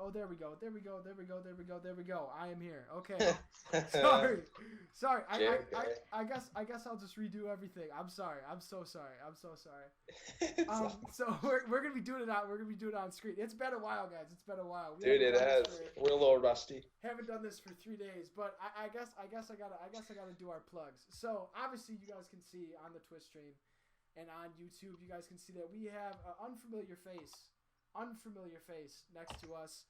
Oh, there we go. I am here. Okay. Sorry. I guess I'll just redo everything. I'm sorry. I'm so sorry. So we're gonna be doing it out. We're gonna be doing it on screen. It's been a while, guys. It's been a while. Dude, it has. We're a little rusty. Haven't done this for 3 days, but I guess I gotta do our plugs. So obviously you guys can see on the Twitch stream and on YouTube, you guys can see that we have an unfamiliar face next to us.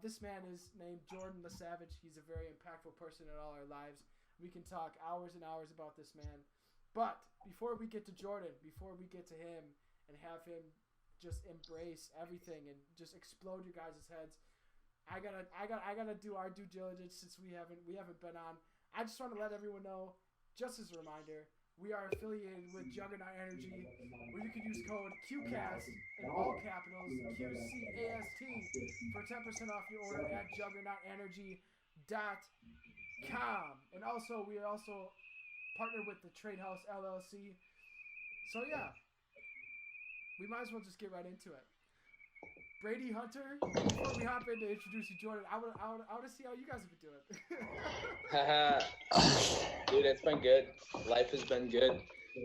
This man is named Jordan LaSavage. He's a very impactful person in all our lives. We can talk hours and hours about this man. But before we get to Jordan, before we get to him and have him just embrace everything and just explode your guys' heads, I gotta do our due diligence since we haven't been on. I just want to let everyone know, just as a reminder, we are affiliated with Juggernaut Energy, where you can use code QCast in all capitals, QCAST, for 10% off your order at juggernautenergy.com. And also, we also partner with the Trade House LLC. So yeah, we might as well just get right into it. Brady, Hunter, before we hop in to introduce you, Jordan, I want to see how you guys have been doing. Dude, it's been good. Life has been good.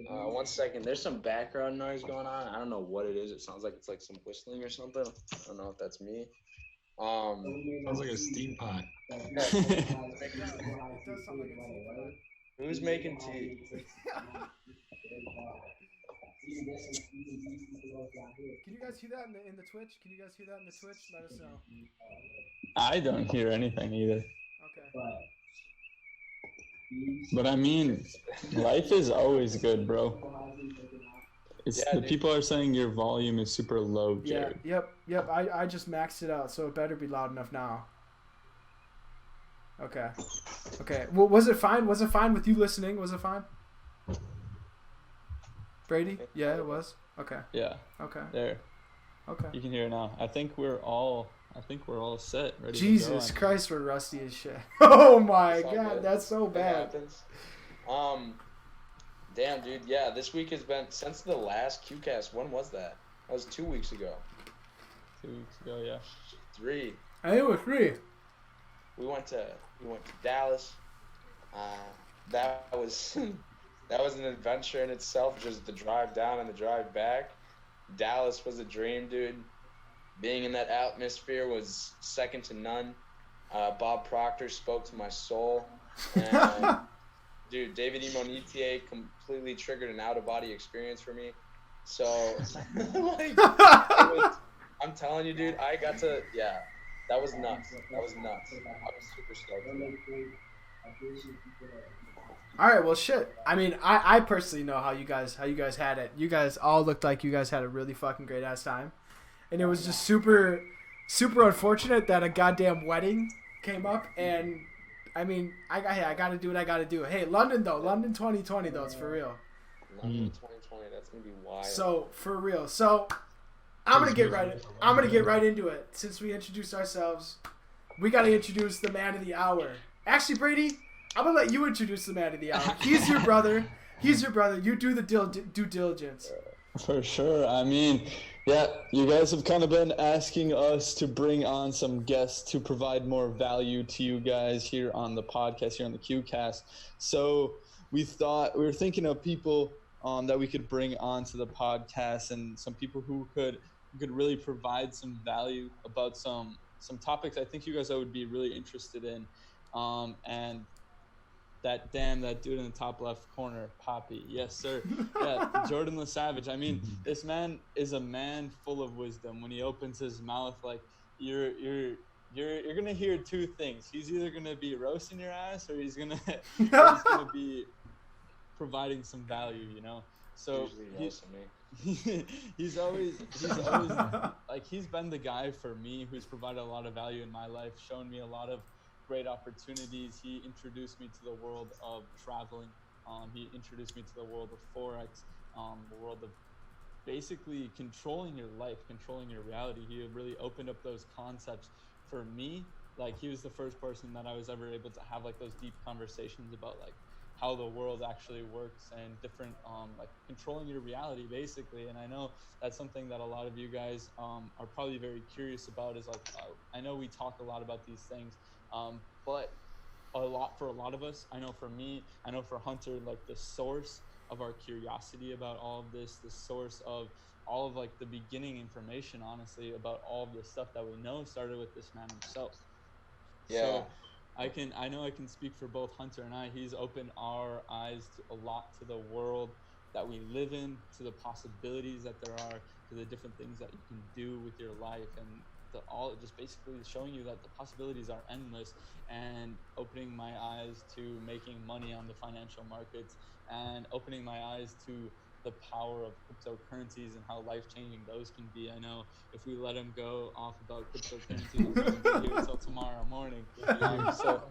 1 second. There's some background noise going on. I don't know what it is. It sounds like it's like some whistling or something. I don't know if that's me. Sounds like a steam pot. It does sound like a steam pot. Who's making tea? Can you guys hear that in the Twitch? Let us know. I don't hear anything either. Okay. But I mean, life is always good, bro. People are saying your volume is super low, Jared. Yeah, yep. I just maxed it out, so it better be loud enough now. Okay. Well, was it fine? Was it fine with you listening? Was it fine? Brady? Yeah, it was. Okay. Yeah. Okay. There. Okay. You can hear it now. I think we're all set. Ready Jesus to go. Christ, we're rusty as shit. Oh my God, good. that's so bad. Damn, dude. Yeah, this week has been since the last QCast. When was that? That was 2 weeks ago. 2 weeks ago, yeah. 3. I think it was 3. We went to Dallas. That was that was an adventure in itself. Just the drive down and the drive back. Dallas was a dream, dude. Being in that atmosphere was second to none. Bob Proctor spoke to my soul. And, dude, David Imonitier completely triggered an out-of-body experience for me. So, I'm telling you, dude, that was nuts. I was super stoked. All right, well, shit. I mean, I personally know how you guys had it. You guys all looked like you guys had a really fucking great ass time, and it was just super, super unfortunate that a goddamn wedding came up. And I mean, I got to do what I got to do. Hey, London 2020 though, it's for real. London 2020, that's gonna be wild. So for real. So I'm gonna get right into it. Since we introduced ourselves, we got to introduce the man of the hour. Actually, Brady, I'm going to let you introduce the man of the hour. He's your brother. You do the due diligence. For sure. I mean, yeah, you guys have kind of been asking us to bring on some guests to provide more value to you guys here on the podcast, here on the QCast. So we were thinking of people that we could bring onto the podcast, and some people who could really provide some value about some topics I think you guys would be really interested in. And that dude in the top left corner, Poppy. Yes, sir. Yeah, Jordan LaSavage. I mean, this man is a man full of wisdom. When he opens his mouth, like you're gonna hear two things. He's either gonna be roasting your ass, or he's gonna be providing some value. You know. So he's always like, he's been the guy for me who's provided a lot of value in my life, shown me a lot of great opportunities. He introduced me to the world of traveling. He introduced me to the world of Forex, the world of basically controlling your life, controlling your reality. He really opened up those concepts for me. Like, he was the first person that I was ever able to have like those deep conversations about like how the world actually works and different like controlling your reality basically. And I know that's something that a lot of you guys are probably very curious about, is like I know we talk a lot about these things, but for a lot of us, I know for me, I know for Hunter, like the source of our curiosity about all of this, the source of all of like the beginning information, honestly, about all of the stuff that we know started with this man himself. Yeah. So I know I can speak for both Hunter and I. He's opened our eyes a lot to the world that we live in, to the possibilities that there are, to the different things that you can do with your life, and all just basically showing you that the possibilities are endless, and opening my eyes to making money on the financial markets, and opening my eyes to the power of cryptocurrencies and how life-changing those can be. I know if we let him go off about cryptocurrencies, we won't be here until tomorrow morning. So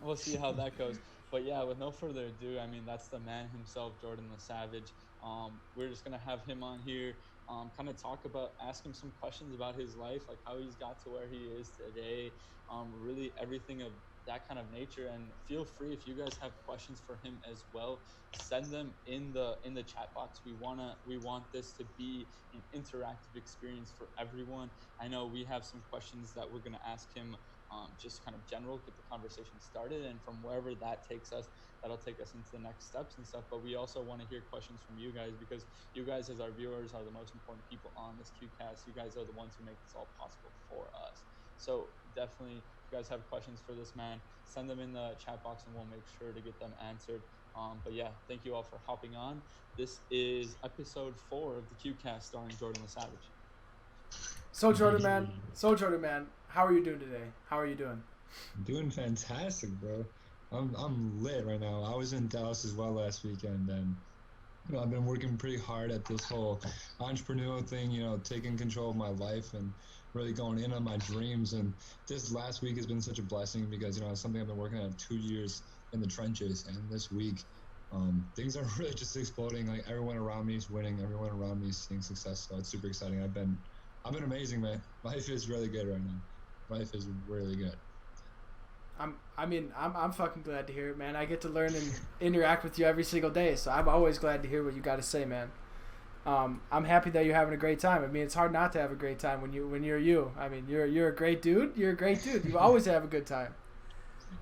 we'll see how that goes. But yeah, with no further ado, I mean, that's the man himself, Jordan LaSavage. We're just gonna have him on here, kind of ask him some questions about his life, like how he's got to where he is today, really everything of that kind of nature. And feel free, if you guys have questions for him as well, send them in the chat box. We want this to be an interactive experience for everyone. I know we have some questions that we're going to ask him, just kind of general, get the conversation started, and from wherever that takes us, that'll take us into the next steps and stuff. But we also want to hear questions from you guys, because you guys as our viewers are the most important people on this QCast. You guys are the ones who make this all possible for us. So definitely, if you guys have questions for this man, send them in the chat box and we'll make sure to get them answered. But yeah, thank you all for hopping on. This is episode 4 of the QCast starring Jordan LaSavage. So Jordan man, how are you doing today? How are you doing? Doing fantastic, bro. I'm lit right now. I was in Dallas as well last weekend, and I've been working pretty hard at this whole entrepreneurial thing, taking control of my life and really going in on my dreams. And this last week has been such a blessing because, it's something I've been working on 2 years in the trenches. And this week, things are really just exploding. Like, everyone around me is winning. Everyone around me is seeing success. So it's super exciting. I've been amazing, man. Life is really good right now. Life is really good. I'm fucking glad to hear it, man. I get to learn and interact with you every single day, so I'm always glad to hear what you got to say, man. I'm happy that you're having a great time. I mean, it's hard not to have a great time when you're you. I mean, you're a great dude. You're a great dude. You always have a good time.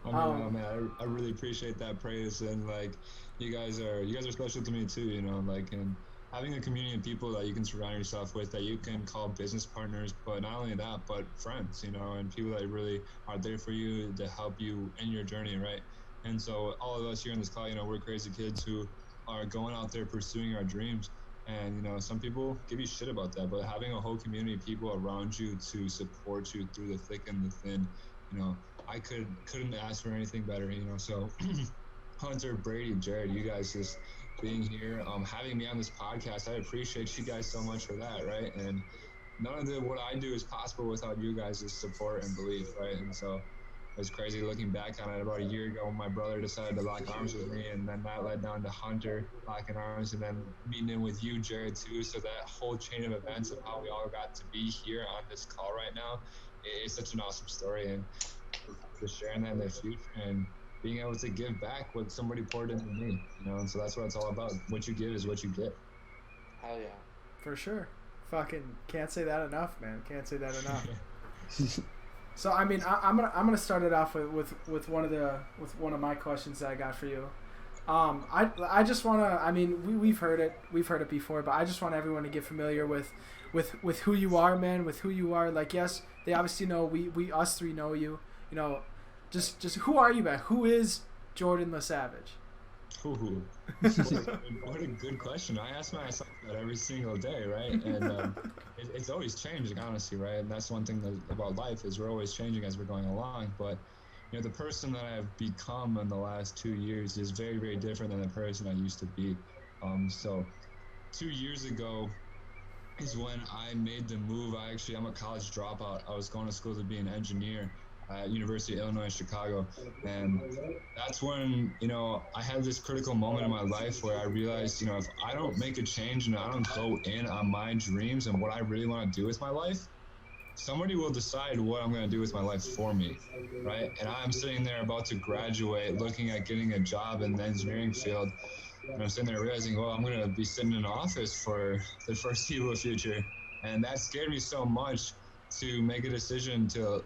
Man, I really appreciate that praise, and like, you guys are special to me too. And having a community of people that you can surround yourself with, that you can call business partners, but not only that, but friends, and people that really are there for you to help you in your journey, right? And so all of us here in this call, we're crazy kids who are going out there pursuing our dreams. And, some people give you shit about that, but having a whole community of people around you to support you through the thick and the thin, I couldn't ask for anything better, so Hunter, Brady, Jared, you guys just being here, having me on this podcast, I appreciate you guys so much for that, right? And none of what I do is possible without you guys' support and belief, right? And so it's crazy looking back on it. About a year ago, my brother decided to lock arms with me, and then that led down to Hunter locking arms, and then meeting in with you, Jared, too. So that whole chain of events of how we all got to be here on this call right now is such an awesome story, and just sharing that in the future and being able to give back what somebody poured into me, and so that's what it's all about. What you give is what you get. Hell yeah. For sure. Fucking can't say that enough, man. Can't say that enough. So I mean, I'm gonna start it off with one of my questions that I got for you. I just wanna, I mean, we've heard it before, but I just want everyone to get familiar with who you are, man. With who you are. Like, yes, they obviously know we us three know you. Just who are you, man? Who is Jordan LaSavage? Ooh, what a good question. I ask myself that every single day, right? And it's always changing, honestly, right? And that's one thing about life is we're always changing as we're going along. But the person that I've become in the last 2 years is very, very different than the person I used to be. So 2 years ago is when I made the move. I'm a college dropout. I was going to school to be an engineer at University of Illinois, Chicago. And that's when, I had this critical moment in my life where I realized, if I don't make a change and I don't go in on my dreams and what I really want to do with my life, somebody will decide what I'm going to do with my life for me, right? And I'm sitting there about to graduate, looking at getting a job in the engineering field. And I'm sitting there realizing, well, I'm going to be sitting in an office for the foreseeable future. And that scared me so much to make a decision to,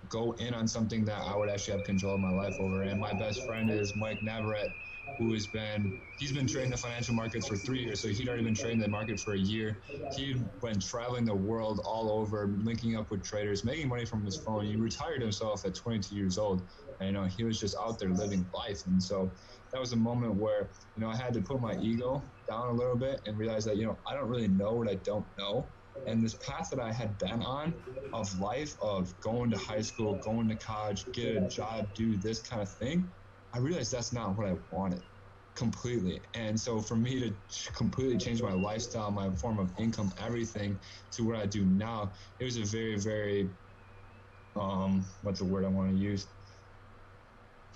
go in on something that I would actually have control of my life over. And my best friend is Mike Navarrete, he's been trading the financial markets for 3 years. So he'd already been trading the market for a year. He'd been traveling the world all over, linking up with traders, making money from his phone. He retired himself at 22 years old. And, he was just out there living life. And so that was a moment where, I had to put my ego down a little bit and realize that, I don't really know what I don't know. And this path that I had been on of life, of going to high school, going to college, get a job, do this kind of thing, I realized that's not what I wanted completely. And so for me to completely change my lifestyle, my form of income, everything to what I do now, it was a very, very, what's the word I want to use?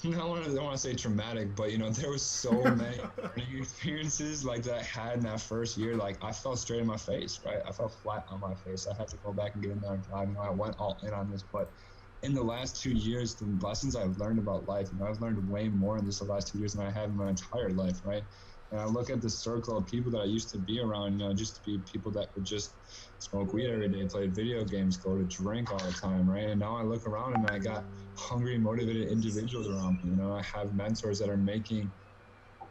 I don't want to say traumatic, but there was so many learning experiences like that I had in that first year. Like I fell straight in my face, right? I fell flat on my face. I had to go back and get in there and drive. I went all in on this, but in the last 2 years, the lessons I've learned about life, I've learned way more in just the last 2 years than I have in my entire life, right? And I look at the circle of people that I used to be around, just to be people that would just smoke weed every day, play video games, go to drink all the time, right? And now I look around and I got hungry, motivated individuals around me. I have mentors that are making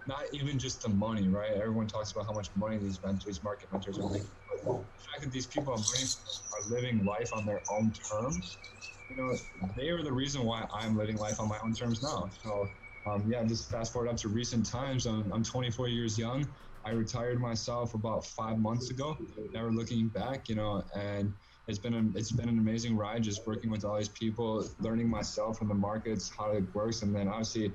not even just the money, right? Everyone talks about how much money these market mentors are making, but the fact that these people I'm learning from are living life on their own terms, they are the reason why I'm living life on my own terms now. So, just fast forward up to recent times. I'm 24 years young. I retired myself about 5 months ago. Never looking back, and it's been an amazing ride just working with all these people, learning myself and the markets, how it works, and then obviously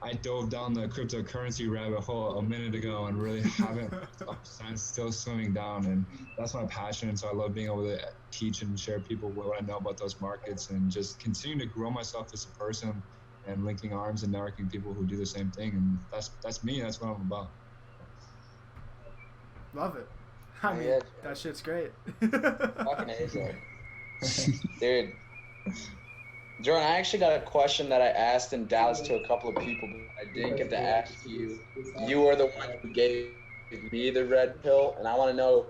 I dove down the cryptocurrency rabbit hole a minute ago and really haven't since, still swimming down. And that's my passion. And so I love being able to teach and share people what I know about those markets and just continue to grow myself as a person and linking arms and networking people who do the same thing. And that's me. That's what I'm about. Love it. I mean, that shit's great. Fucking A, dude. Jordan, I actually got a question that I asked in Dallas to a couple of people, but I didn't get to ask you. You were the one who gave me the red pill, and I want to know,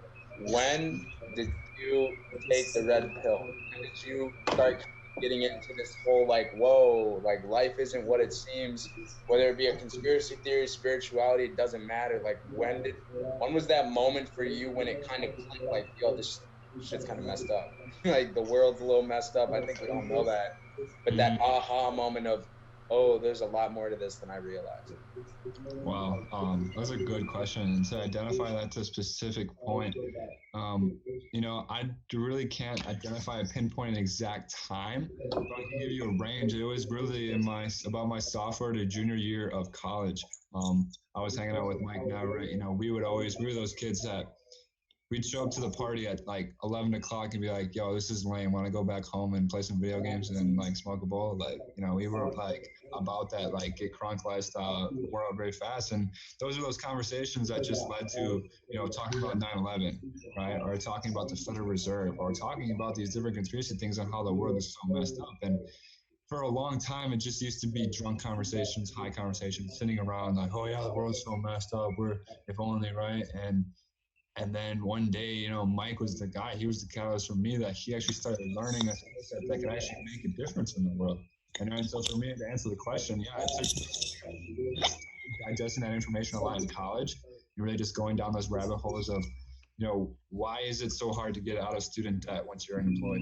when did you take the red pill? When did you start getting into this whole, whoa, life isn't what it seems, whether it be a conspiracy theory, spirituality, it doesn't matter. When was that moment for you when it kind of clicked, yo, this shit's kind of messed up? The world's a little messed up. I think we all know that. But that aha moment of, oh, there's a lot more to this than I realized. Wow, that's a good question. And to identify that to a specific point, I really can't identify a pinpoint an exact time, but I can give you a range. It was really about my sophomore to junior year of college. I was hanging out with Mike Navarrete. We were those kids that we'd show up to the party at 11 o'clock and be like, yo, this is lame. Want to go back home and play some video games and smoke a bowl? We were about that get crunk lifestyle world very fast. And those are those conversations that just led to, talking about 9/11, right? Or talking about the Federal Reserve, or talking about these different conspiracy things on how the world is so messed up. And for a long time, it just used to be drunk conversations, high conversations, sitting around oh yeah, the world's so messed up. We're, if only, right? And then one day, Mike was the guy. He was the catalyst for me that he actually started learning a skill set that could actually make a difference in the world. And so for me to answer the question, it took digesting that information a lot in college and really just going down those rabbit holes of, why is it so hard to get out of student debt once you're unemployed?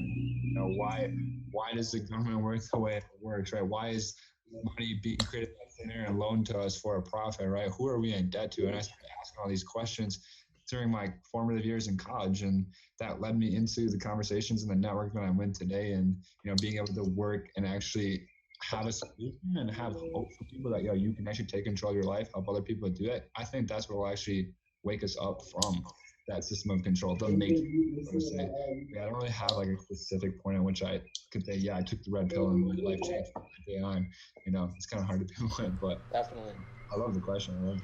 Why does the government work the way it works, right? Why is money being created by thin air and loaned to us for a profit, right? Who are we in debt to? And I started asking all these questions during my formative years in college, and that led me into the conversations and the network that I'm in today, and being able to work and actually have a solution and have hope for people that you can actually take control of your life, help other people do it. I think that's what will actually wake us up from that system of control. Doesn't make say, I don't really have a specific point at which I could say, I took the red pill and my life changed from that day on. It's kind of hard to pinpoint, but definitely. I love the question.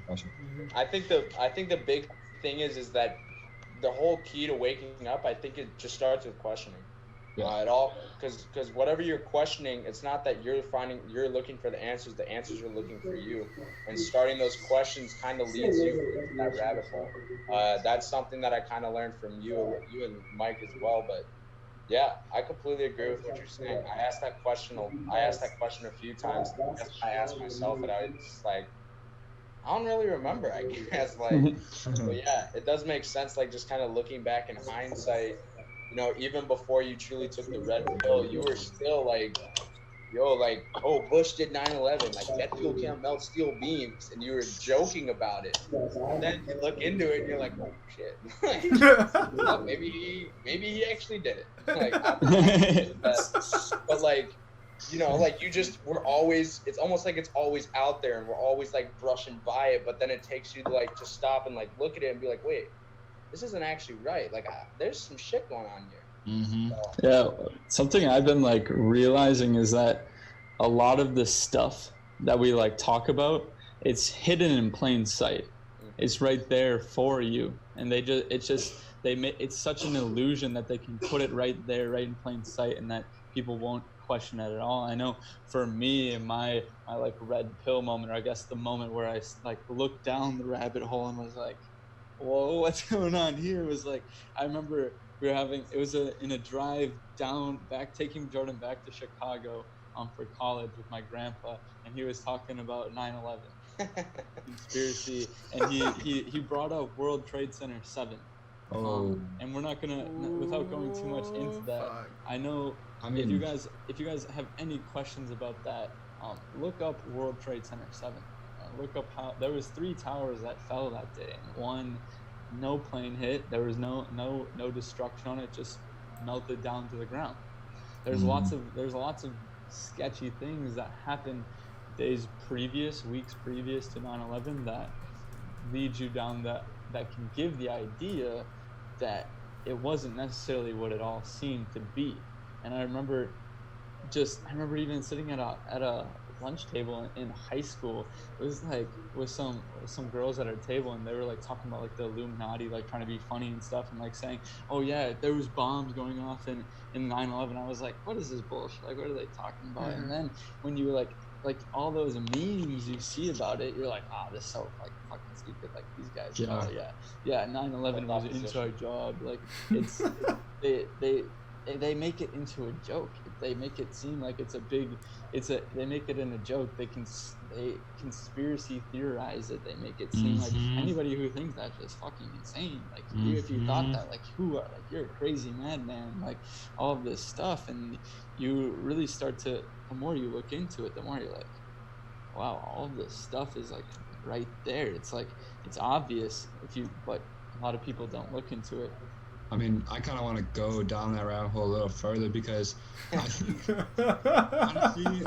I think the big thing is that the whole key to waking up, I think it just starts with questioning. At all, because whatever you're questioning, it's not that you're looking for the answers are looking for you, and starting those questions kind of leads you into that rabbit hole. That's something that I kind of learned from you and Mike as well. But yeah, I completely agree with what you're saying. I asked that question a few times. I asked myself, and I was just like, I don't really remember, I guess. But yeah, it does make sense. Like, just kind of looking back in hindsight, even before you truly took the red pill, you were still like, yo, like, oh, Bush did 9/11. Like, jet fuel can't melt steel beams. And you were joking about it. But then you look into it and you're like, oh, shit. Like, maybe he actually did it. Like, but like, like it's almost like it's always out there and we're always like brushing by it. But then it takes you to like to stop and like look at it and be like, wait, this isn't actually right. Like, there's some shit going on here. Mm-hmm. Yeah, something I've been like realizing is that a lot of the stuff that we like talk about, it's hidden in plain sight. It's right there for you, and it's such an illusion that they can put it right there, right in plain sight, and that people won't question it at all. I know for me, my like red pill moment, or I guess the moment where I like looked down the rabbit hole and was like, whoa, what's going on here? Was like, I remember it was in a drive taking Jordan back to Chicago for college with my grandpa, and he was talking about 9/11 conspiracy, and he brought up World Trade Center 7. And we're not gonna, without going too much into that, I mean, if you guys have any questions about that, look up World Trade Center 7. Look up how there was 3 towers that fell that day, and one, no plane hit. There was no destruction on it. Just melted down to the ground. There's lots of sketchy things that happened weeks previous to 9/11 that lead you down that can give the idea that it wasn't necessarily what it all seemed to be. And I remember even sitting at a lunch table in high school. It was like with some girls at our table, and they were like talking about like the Illuminati, like trying to be funny and stuff, and like saying, oh yeah, there was bombs going off in 9/11. I was like, what is this bullshit? Like, what are they talking about? And then when you like all those memes you see about it, you're like, this is so like fucking stupid. Like, these guys, 9/11 was an inside job. Like, it's they make it into a joke. They make it seem like they make it in a joke. They conspiracy theorize it. They make it seem like anybody who thinks that's just fucking insane. Like, if you thought that, like, you're a crazy madman. Like, all of this stuff, and you really start to, the more you look into it, the more you're like, wow, all of this stuff is like right there. It's like, it's obvious but a lot of people don't look into it. I mean, I kind of want to go down that rabbit hole a little further because I think, honestly,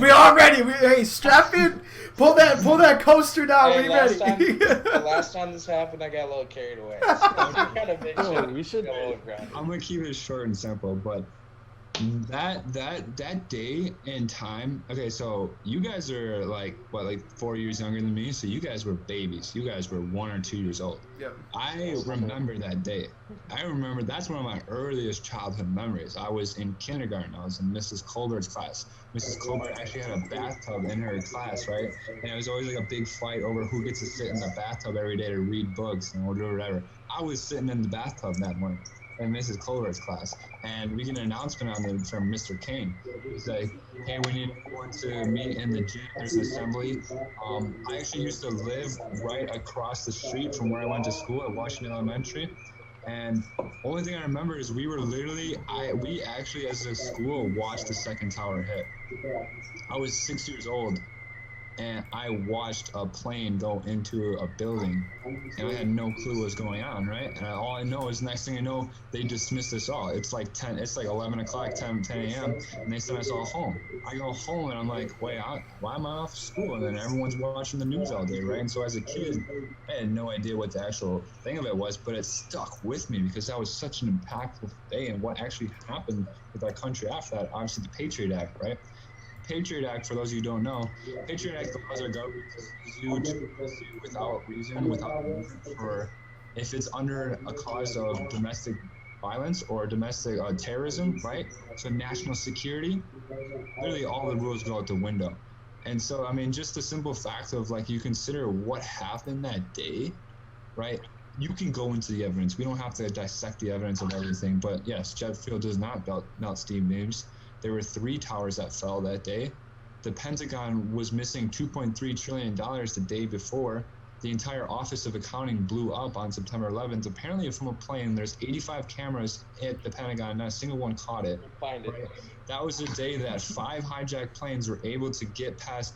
we all ready. Hey, strap in. Pull that coaster down. Hey, we ready. The last time this happened, I got a little carried away. So I'm gonna keep it short and simple, but that day and time. Okay, so you guys are like 4 years younger than me, so you guys were babies. You guys were 1 or 2 years old. Yep. I remember that day. I remember that's one of my earliest childhood memories. I was in kindergarten. I was in Mrs. Colbert's class. Mrs. Colbert actually had a bathtub in her class, right? And it was always like a big fight over who gets to sit in the bathtub every day to read books and whatever. I was sitting in the bathtub that morning in Mrs. Colbert's class, and we get an announcement from Mr. Kane. He's like, hey, we need everyone to meet in the gym. There's an assembly. I actually used to live right across the street from where I went to school at Washington Elementary. And only thing I remember is we actually as a school watched the second tower hit. I was 6 years old, and I watched a plane go into a building, and I had no clue what was going on, right? And all I know is next thing I know, they dismissed us all. It's like 11 o'clock, 10 a.m., and they sent us all home. I go home, and I'm like, wait, why am I off school? And then everyone's watching the news all day, right? And so as a kid, I had no idea what the actual thing of it was, but it stuck with me because that was such an impactful day, and what actually happened with our country after that, obviously the Patriot Act, right? Patriot Act, for those of you who don't know, Patriot Act allows our government to sue without reason, without for if it's under a cause of domestic violence or domestic terrorism, right? So national security, literally all the rules go out the window. And so, I mean, just the simple fact of like, you consider what happened that day, right? You can go into the evidence. We don't have to dissect the evidence of everything, but yes, jet fuel does not melt steam beams. There were 3 towers that fell that day. The Pentagon was missing $2.3 trillion the day before. The entire Office of Accounting blew up on September 11th, apparently from a plane. There's 85 cameras at the Pentagon, not a single one caught it. Find it. Right? That was the day that 5 hijacked planes were able to get past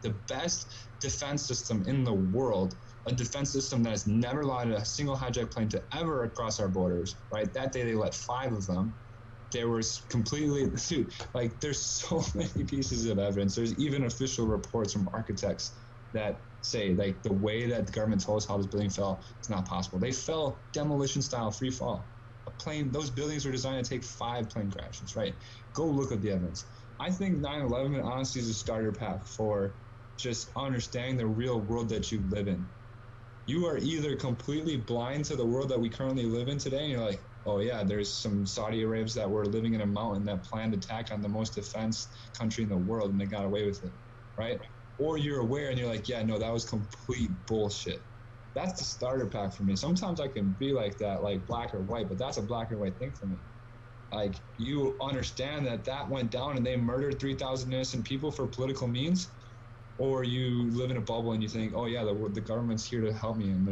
the best defense system in the world, a defense system that has never allowed a single hijacked plane to ever cross our borders, right? That day they let 5 of them. There was completely, dude, like there's so many pieces of evidence. There's even official reports from architects that say like the way that the government told us how this building fell is not possible. They fell demolition style, free fall. A plane, those buildings were designed to take 5 plane crashes, right? Go look at the evidence. I think 9/11 honestly is a starter pack for just understanding the real world that you live in. You are either completely blind to the world that we currently live in today, and you're like, oh yeah, there's some Saudi Arabians that were living in a mountain that planned attack on the most defense country in the world, and they got away with it, right? Or you're aware and you're like, yeah, no, that was complete bullshit. That's the starter pack for me. Sometimes I can be like that, like black or white, but that's a black or white thing for me. Like, you understand that that went down and they murdered 3,000 innocent people for political means, or you live in a bubble and you think, oh yeah, the government's here to help me, and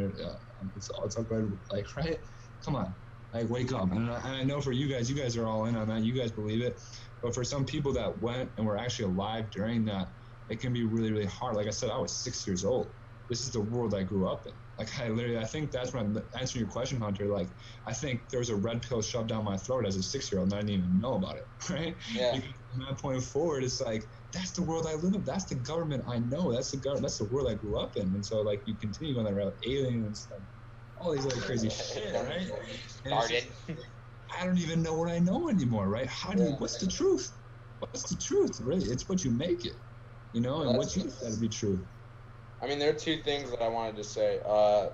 it's all good, like, right? Come on, like, wake up. And I know for you guys are all in on that. You guys believe it, but for some people that went and were actually alive during that, it can be really, really hard. Like I said, I was 6 years old. This is the world I grew up in. Like, I think that's when I'm answering your question, Hunter. Like, I think there was a red pill shoved down my throat as a 6-year-old, and I didn't even know about it, right? Yeah. Because from that point forward, it's like, that's the world I live in. That's the government I know. That's the world I grew up in. And so, like, you continue on that route, aliens, and all these other crazy shit, right? Started. I don't even know what I know anymore, right? What's the truth? What's the truth, really? It's what you make it, you know, and what you said to be true. I mean, there are 2 things that I wanted to say.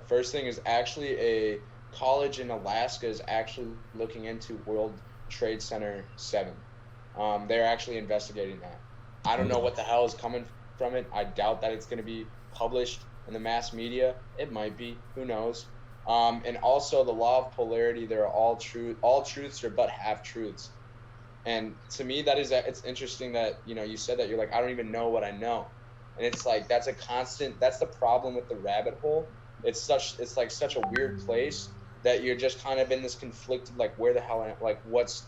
First thing is actually a college in Alaska is actually looking into World Trade Center 7. They're actually investigating that. I don't know what the hell is coming from it. I doubt that it's going to be published in the mass media. It might be. Who knows? And also the law of polarity, there are all truths are but half-truths. And to me, it's interesting that, you know, you said that you're like, I don't even know what I know. And it's like, that's the problem with the rabbit hole. It's like such a weird place that you're just kind of in this conflicted, like, where the hell, like, what's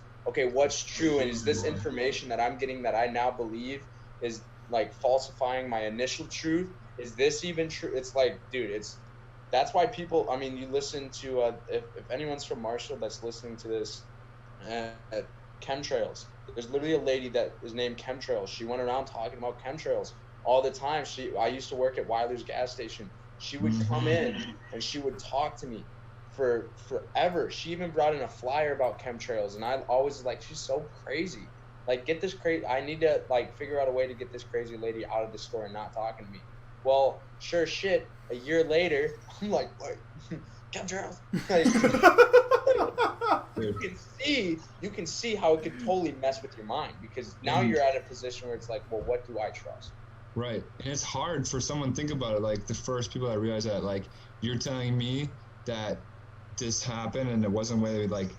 true? And is this information that I'm getting that I now believe is like falsifying my initial truth? Is this even true? It's like, dude, that's why people, I mean, you listen to, if anyone's from Marshall that's listening to this, chemtrails. There's literally a lady that is named Chemtrails. She went around talking about chemtrails all the time. I used to work at Weiler's gas station. She would come in and she would talk to me for forever. She even brought in a flyer about chemtrails, and I always was like, she's so crazy. Like, get this crazy. I need to, like, figure out a way to get this crazy lady out of the store and not talking to me. Well, sure shit, a year later, I'm like, what? Chemtrails? Like, you can see how it could totally mess with your mind, because now you're at a position where it's like, well, what do I trust? Right. And it's hard for someone to think about it. Like, the first people that realize that, like, you're telling me that this happened and it wasn't whether, like,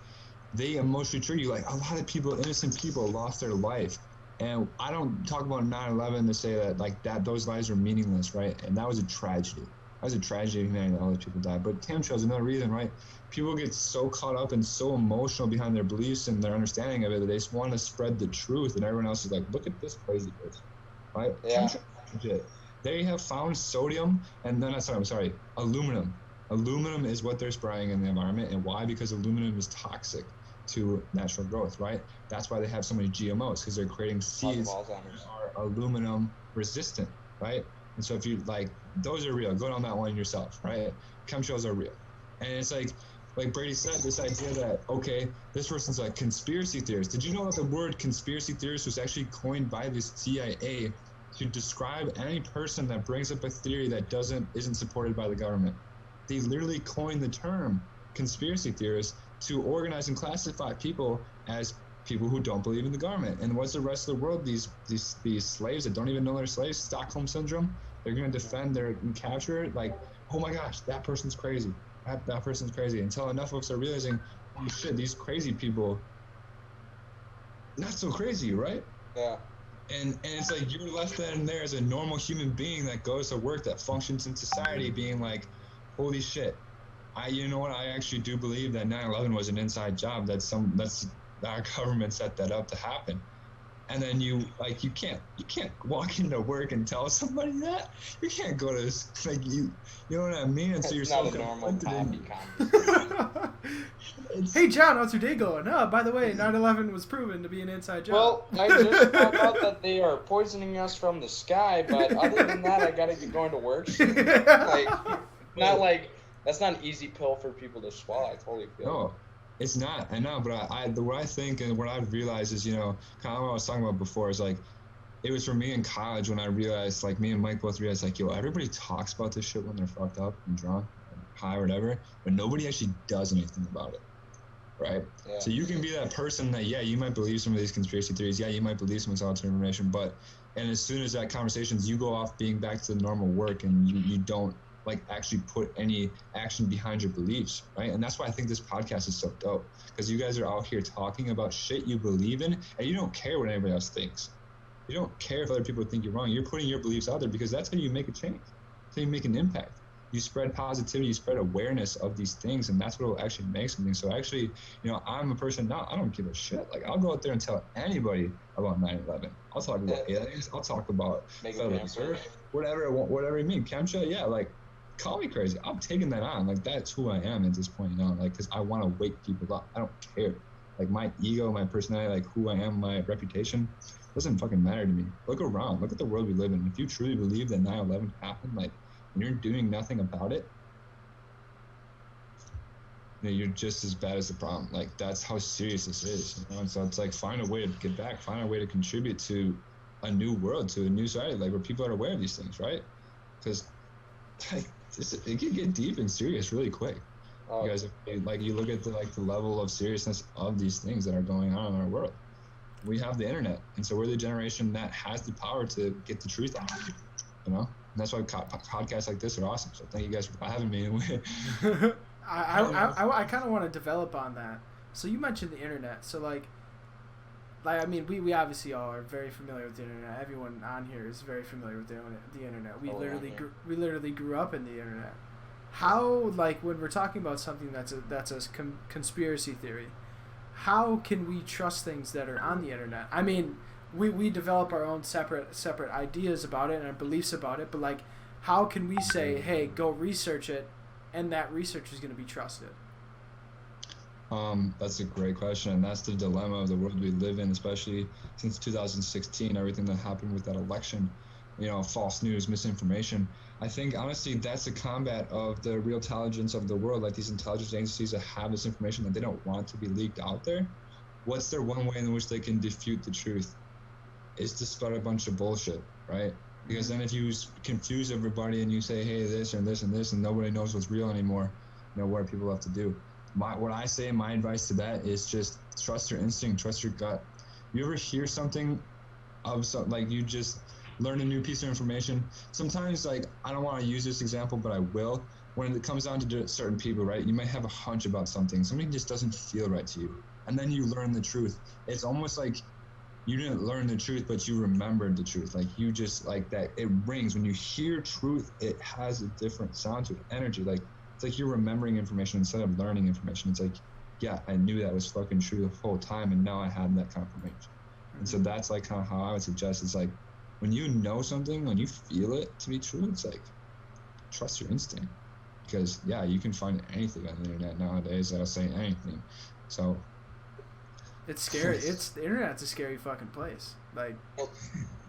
they emotionally trigger you. Like, a lot of people, innocent people, lost their life. And I don't talk about 9/11 to say that, like, that those lives are meaningless, right? And that was a tragedy. That was a tragedy that all those people died. But chemtrails is another reason, right? People get so caught up and so emotional behind their beliefs and their understanding of it that they just want to spread the truth, and everyone else is like, look at this crazy person, right? Yeah. They have found sodium, and then aluminum. Aluminum is what they're spraying in the environment, and why? Because aluminum is toxic to natural growth, right? That's why they have so many GMOs, because they're creating seeds that are aluminum resistant, right? And so if you, like, those are real. Go down that one yourself, right? Chemtrails are real. And it's like Brady said, this idea that, okay, this person's a conspiracy theorist. Did you know that the word conspiracy theorist was actually coined by the CIA to describe any person that brings up a theory that isn't supported by the government? They literally coined the term conspiracy theorist to organize and classify people as people who don't believe in the government. And what's the rest of the world? These slaves that don't even know they're slaves, Stockholm syndrome. They're going to defend their capture. Like, oh my gosh, that person's crazy. That person's crazy. Until enough of us are realizing, holy shit, these crazy people, not so crazy, right? Yeah. And it's like you're left then there as a normal human being that goes to work, that functions in society, being like, holy shit, you know what? I actually do believe that 9/11 was an inside job. That's our government set that up to happen. And then you can't walk into work and tell somebody that. You can't go to like you know what I mean? And so you're not so a normal conflicted. conversation. Hey John, how's your day going? Oh, by the way, 9/11 was proven to be an inside job. Well, I just found out that they are poisoning us from the sky, but other than that, I gotta get going to work. Like, not like that's not an easy pill for people to swallow. I totally feel. No, it's not. I know, but what I think and what I've realized is, kind of what I was talking about before is like, it was for me in college when I realized, like, me and Mike both realized, like, yo, everybody talks about this shit when they're fucked up and drunk, and high or whatever, but nobody actually does anything about it. Right? Yeah. So you can be that person that, yeah, you might believe some of these conspiracy theories. Yeah, you might believe some of this alternative information, and as soon as that conversations, you go off being back to the normal work and you don't, like, actually put any action behind your beliefs, right? And that's why I think this podcast is so dope, because you guys are out here talking about shit you believe in, and you don't care what anybody else thinks. You don't care if other people think you're wrong. You're putting your beliefs out there because that's how you make a change. That's how you make an impact. You spread positivity, you spread awareness of these things, and that's what will actually make something. So actually, I'm a person now, I don't give a shit. Like, I'll go out there and tell anybody about 9/11. I'll talk about aliens. I'll talk about whatever you mean. Chemtra, yeah, like, call me crazy. I'm taking that on. Like, that's who I am at this point, like, because I want to wake people up. I don't care. Like, my ego, my personality, like, who I am, my reputation, doesn't fucking matter to me. Look around. Look at the world we live in. If you truly believe that 9/11 happened, like, and you're doing nothing about it, you're just as bad as the problem. Like, that's how serious this is. And so it's like, find a way to get back, find a way to contribute to a new world, to a new society, like, where people are aware of these things, right? Because, like, it can get deep and serious really quick. You guys, like, you look at the level of seriousness of these things that are going on in our world. We have the internet, and so we're the generation that has the power to get the truth out. And that's why podcasts like this are awesome. So thank you guys for having me. I kind of want to develop on that. So you mentioned the internet. So like I mean, we obviously all are very familiar with the internet. Everyone on here is very familiar with the internet. We literally grew up in the internet. How, like, when we're talking about something that's a conspiracy theory, how can we trust things that are on the internet? I mean, we develop our own separate ideas about it and our beliefs about it, but, like, how can we say, hey, go research it, and that research is going to be trusted? That's a great question, and that's the dilemma of the world we live in, especially since 2016, everything that happened with that election, false news, misinformation. I think, honestly, that's the combat of the real intelligence of the world, like these intelligence agencies that have this information that they don't want to be leaked out there. What's their one way in which they can defute the truth? Is to spread a bunch of bullshit, right? Because then if you confuse everybody and you say, hey, this and this and this, and nobody knows what's real anymore, what do people have to do? What I say, my advice to that is just trust your instinct, trust your gut. You ever hear something like you just learn a new piece of information? Sometimes, like, I don't want to use this example, but I will. When it comes down to certain people, right? You might have a hunch about something. Something just doesn't feel right to you. And then you learn the truth. It's almost like you didn't learn the truth, but you remembered the truth. Like, you just, like, that, it rings. When you hear truth, it has a different sound to it, energy. Like, it's like you're remembering information instead of learning information. It's like, yeah, I knew that was fucking true the whole time, and now I had that confirmation. And so that's, like, kind of how I would suggest. It's like, when you know something, when you feel it to be true, it's like, trust your instinct. Because, yeah, you can find anything on the internet nowadays that'll say anything. So it's scary. The internet's a scary fucking place. Like, well,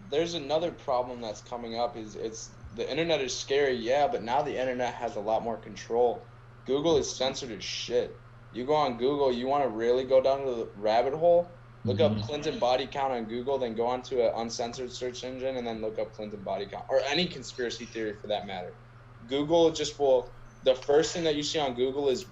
there's another problem that's coming up. Is the internet is scary, yeah, but now the internet has a lot more control. Google is censored as shit. You go on Google, you want to really go down to the rabbit hole, look up Clinton body count on Google, then go onto an uncensored search engine, and then look up Clinton body count, or any conspiracy theory for that matter. Google just will, the first thing that you see on Google is,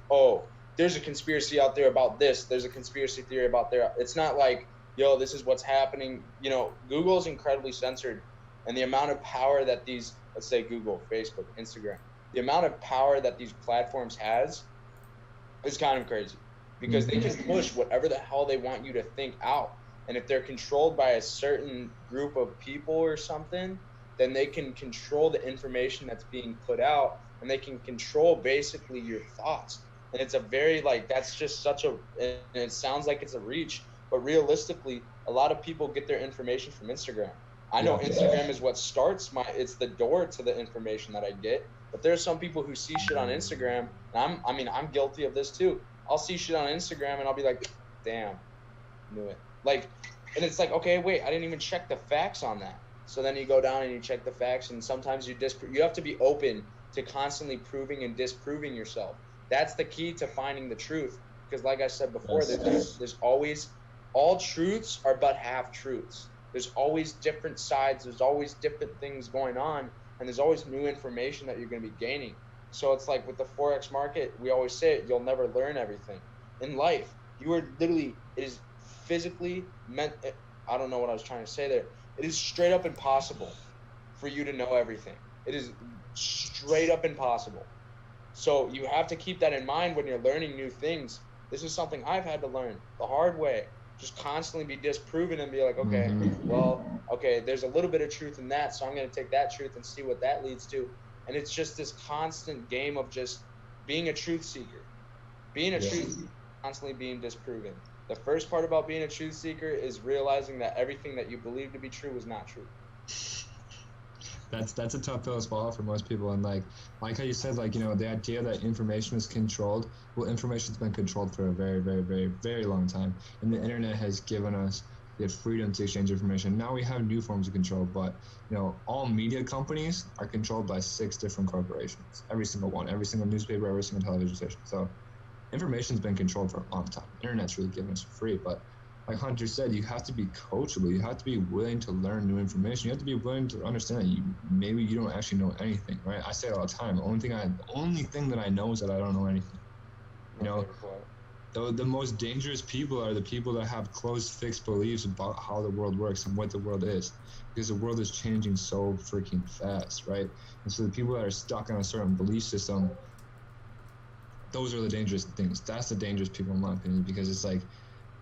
there's a conspiracy out there about this. There's a conspiracy theory about there. It's not like, yo, this is what's happening. You know, Google is incredibly censored, and the amount of power that these, let's say Google, Facebook, Instagram, the amount of power that these platforms has is kind of crazy, because they can push whatever the hell they want you to think out. And if they're controlled by a certain group of people or something, then they can control the information that's being put out, and they can control basically your thoughts. And it's a very, like, that's just such a, and it sounds like it's a reach, but realistically, a lot of people get their information from Instagram. I know Instagram is what starts it's the door to the information that I get. But there's some people who see shit on Instagram, and I'm guilty of this too. I'll see shit on Instagram and I'll be like, damn, knew it. Like, and it's like, okay, wait, I didn't even check the facts on that. So then you go down and you check the facts, and sometimes you have to be open to constantly proving and disproving yourself. That's the key to finding the truth. Because like I said before, there's always, all truths are but half truths. There's always different sides. There's always different things going on. And there's always new information that you're going to be gaining. So it's like with the Forex market, we always say it, you'll never learn everything. In life, you are literally, it is physically meant, I don't know what I was trying to say there. It is straight up impossible for you to know everything. It is straight up impossible. So you have to keep that in mind when you're learning new things. This is something I've had to learn the hard way. Just constantly be disproven and be like, okay, okay, there's a little bit of truth in that, so I'm going to take that truth and see what that leads to. And it's just this constant game of just being a truth seeker. Being a truth seeker, constantly being disproven. The first part about being a truth seeker is realizing that everything that you believe to be true is not true. That's a tough pill to swallow for most people. And like how you said, like, you know, the idea that information is controlled. Well, information's been controlled for a very, very, very, very long time. And the internet has given us the freedom to exchange information. Now we have new forms of control, but, you know, all media companies are controlled by 6 different corporations. Every single one, every single newspaper, every single television station. So information's been controlled for a long time. Internet's really given us for free, but like Hunter said, you have to be coachable. You have to be willing to learn new information. You have to be willing to understand that maybe you don't actually know anything, right? I say it all the time. The only thing that I know is that I don't know anything. You know, the most dangerous people are the people that have closed, fixed beliefs about how the world works and what the world is, because the world is changing so freaking fast, right? And so the people that are stuck on a certain belief system, those are the dangerous things. That's the dangerous people, in my opinion, because it's like,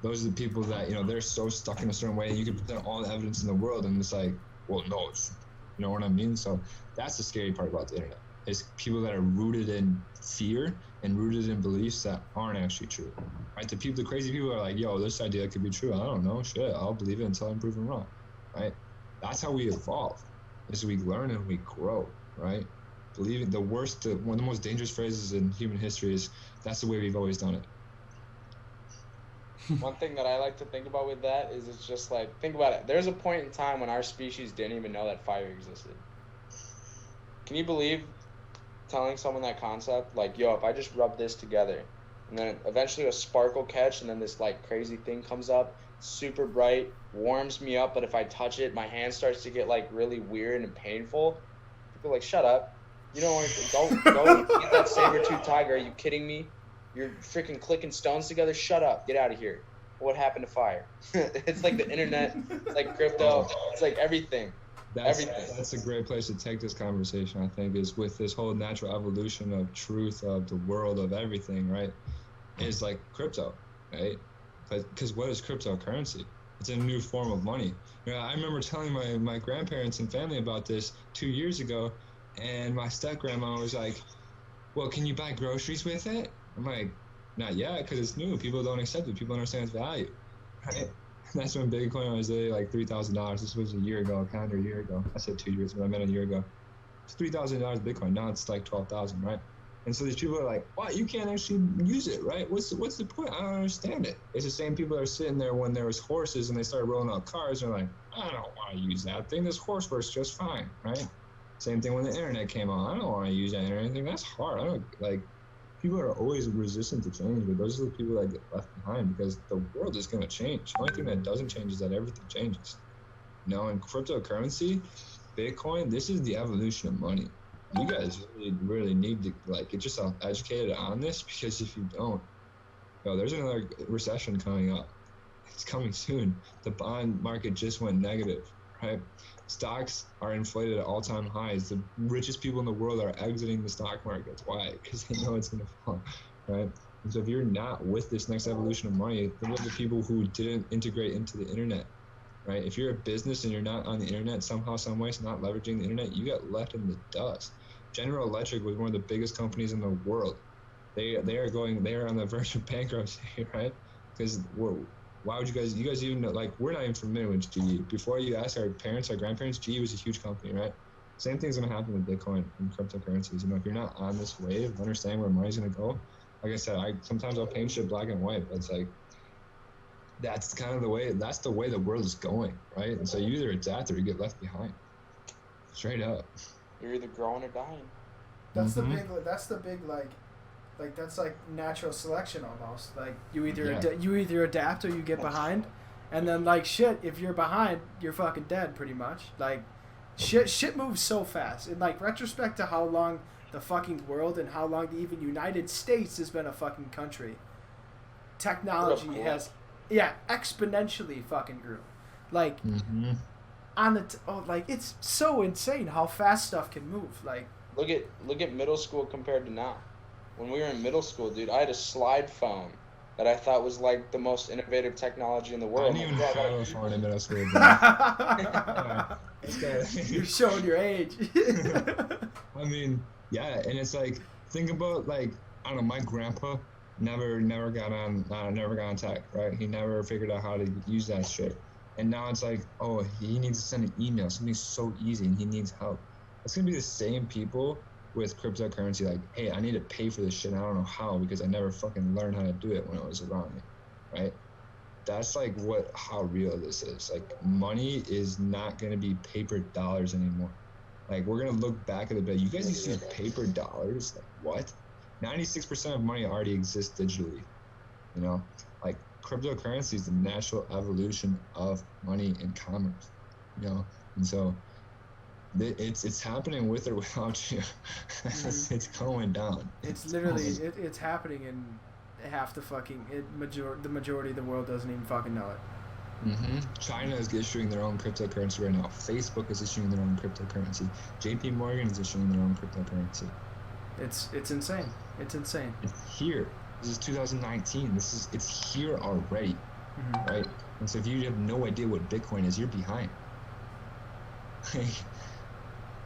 those are the people that, you know, they're so stuck in a certain way. You can present all the evidence in the world, and it's like, well, no, you know what I mean? So that's the scary part about the internet, is people that are rooted in fear and rooted in beliefs that aren't actually true, right? The crazy people are like, yo, this idea could be true. I don't know, shit, I'll believe it until I'm proven wrong, right? That's how we evolve, is we learn and we grow, right? Believing one of the most dangerous phrases in human history is, that's the way we've always done it. One thing that I like to think about with that is, it's just like, think about it. There's a point in time when our species didn't even know that fire existed. Can you believe telling someone that concept? Like, yo, if I just rub this together, and then eventually a spark will catch, and then this like crazy thing comes up, super bright, warms me up, but if I touch it, my hand starts to get like really weird and painful. People are like, shut up. You don't want to go get that saber-tooth tiger. Are you kidding me? You're freaking clicking stones together. Shut up. Get out of here. What happened to fire? It's like the internet. It's like crypto. It's like everything. That's a great place to take this conversation, I think, is with this whole natural evolution of truth, of the world, of everything, right? Is like crypto, right? Because what is cryptocurrency? It's a new form of money. You know, I remember telling my grandparents and family about this 2 years ago, and my step-grandma was like, well, can you buy groceries with it? I'm like, not yet, because it's new. People don't accept it. People don't understand its value, right? That's when Bitcoin was like $3,000. This was a year ago, a calendar year ago. I said 2 years, but I meant a year ago. It's $3,000 Bitcoin. Now it's like 12,000, right? And so these people are like, "What? You can't actually use it, right? What's the point? I don't understand it." It's the same people that are sitting there when there was horses and they started rolling out cars. And they're like, "I don't want to use that thing. This horse works just fine, right?" Same thing when the internet came on. I don't want to use that internet thing. That's hard. I don't like. People are always resistant to change, but those are the people that get left behind, because the world is going to change. The only thing that doesn't change is that everything changes. You know, in cryptocurrency, Bitcoin, this is the evolution of money. You guys really, really need to like get yourself educated on this, because if you don't, yo, there's another recession coming up. It's coming soon. The bond market just went negative, right? Stocks are inflated at all-time highs. The richest people in the world are exiting the stock markets. Why? Because they know it's going to fall, right? And so if you're not with this next evolution of money, think of the people who didn't integrate into the internet, right? If you're a business and you're not on the internet somehow, some way, so not leveraging the internet, you got left in the dust. General Electric was one of the biggest companies in the world. They are on the verge of bankruptcy, right? Because why would you guys even know, like, we're not even familiar with GE. Before you ask our parents, our grandparents, GE was a huge company, right? Same thing's gonna happen with Bitcoin and cryptocurrencies. You know, if you're not on this wave, understand where money's gonna go. Like I said, sometimes I'll paint shit black and white, but it's like, that's kind of the way the world is going, right? And so you either adapt or you get left behind. Straight up. You're either growing or dying. That's the big like that's like natural selection almost. Like you either adapt or you get behind, and then like shit, if you're behind, you're fucking dead pretty much. Like shit moves so fast. In like retrospect to how long the fucking world and how long the even United States has been a fucking country, technology has exponentially fucking grew. Like like it's so insane how fast stuff can move. Like look at middle school compared to now. When we were in middle school, dude, I had a slide phone that I thought was like the most innovative technology in the world. I didn't even have a phone in middle school, bro. You're showing your age. I mean, yeah, and it's like, think about, like, I don't know, my grandpa never got on tech, right? He never figured out how to use that shit. And now it's like, oh, he needs to send an email. Something's so easy and he needs help. It's going to be the same people with cryptocurrency, like, hey, I need to pay for this shit and I don't know how because I never fucking learned how to do it when it was around me, right? That's like how real this is. Like, money is not going to be paper dollars anymore. Like, we're going to look back at it, but you guys used to use paper dollars? Like, what? 96% of money already exists digitally, you know? Like, cryptocurrency is the natural evolution of money and commerce, you know? And so it's happening with or without you. It's going down. It's literally it's happening in half the fucking the majority of the world doesn't even fucking know it. China is issuing their own cryptocurrency right now. Facebook is issuing their own cryptocurrency. JP Morgan is issuing their own cryptocurrency. It's insane. It's insane. It's here. This is 2019. It's here already, right? And so if you have no idea what Bitcoin is, you're behind.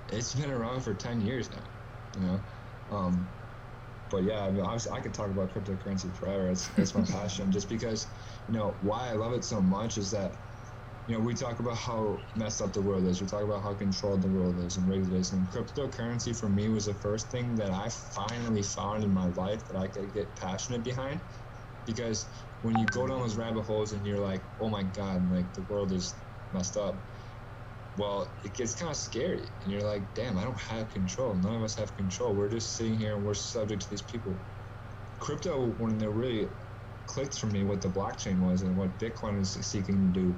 It's been around for 10 years now, you know. But yeah, I mean, obviously I could talk about cryptocurrency forever. It's my passion. Just because, you know, why I love it so much is that, you know, we talk about how messed up the world is. We talk about how controlled the world is and rigged it is. And cryptocurrency for me was the first thing that I finally found in my life that I could get passionate behind. Because when you go down those rabbit holes and you're like, oh my God, like the world is messed up. Well, it gets kind of scary, and you're like, damn, I don't have control. None of us have control. We're just sitting here, and we're subject to these people. Crypto, when it really clicked for me what the blockchain was and what Bitcoin was seeking to do,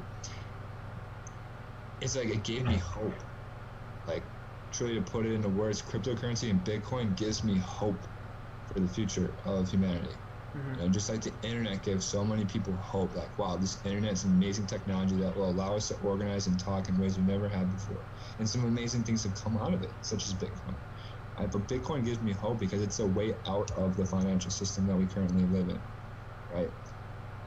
it's like it gave me hope. Like, truly to put it into words, cryptocurrency and Bitcoin gives me hope for the future of humanity. You know, just like the internet gives so many people hope, like, wow, this internet's an amazing technology that will allow us to organize and talk in ways we never had before. And some amazing things have come out of it, such as Bitcoin. Right? But Bitcoin gives me hope because it's a way out of the financial system that we currently live in, right?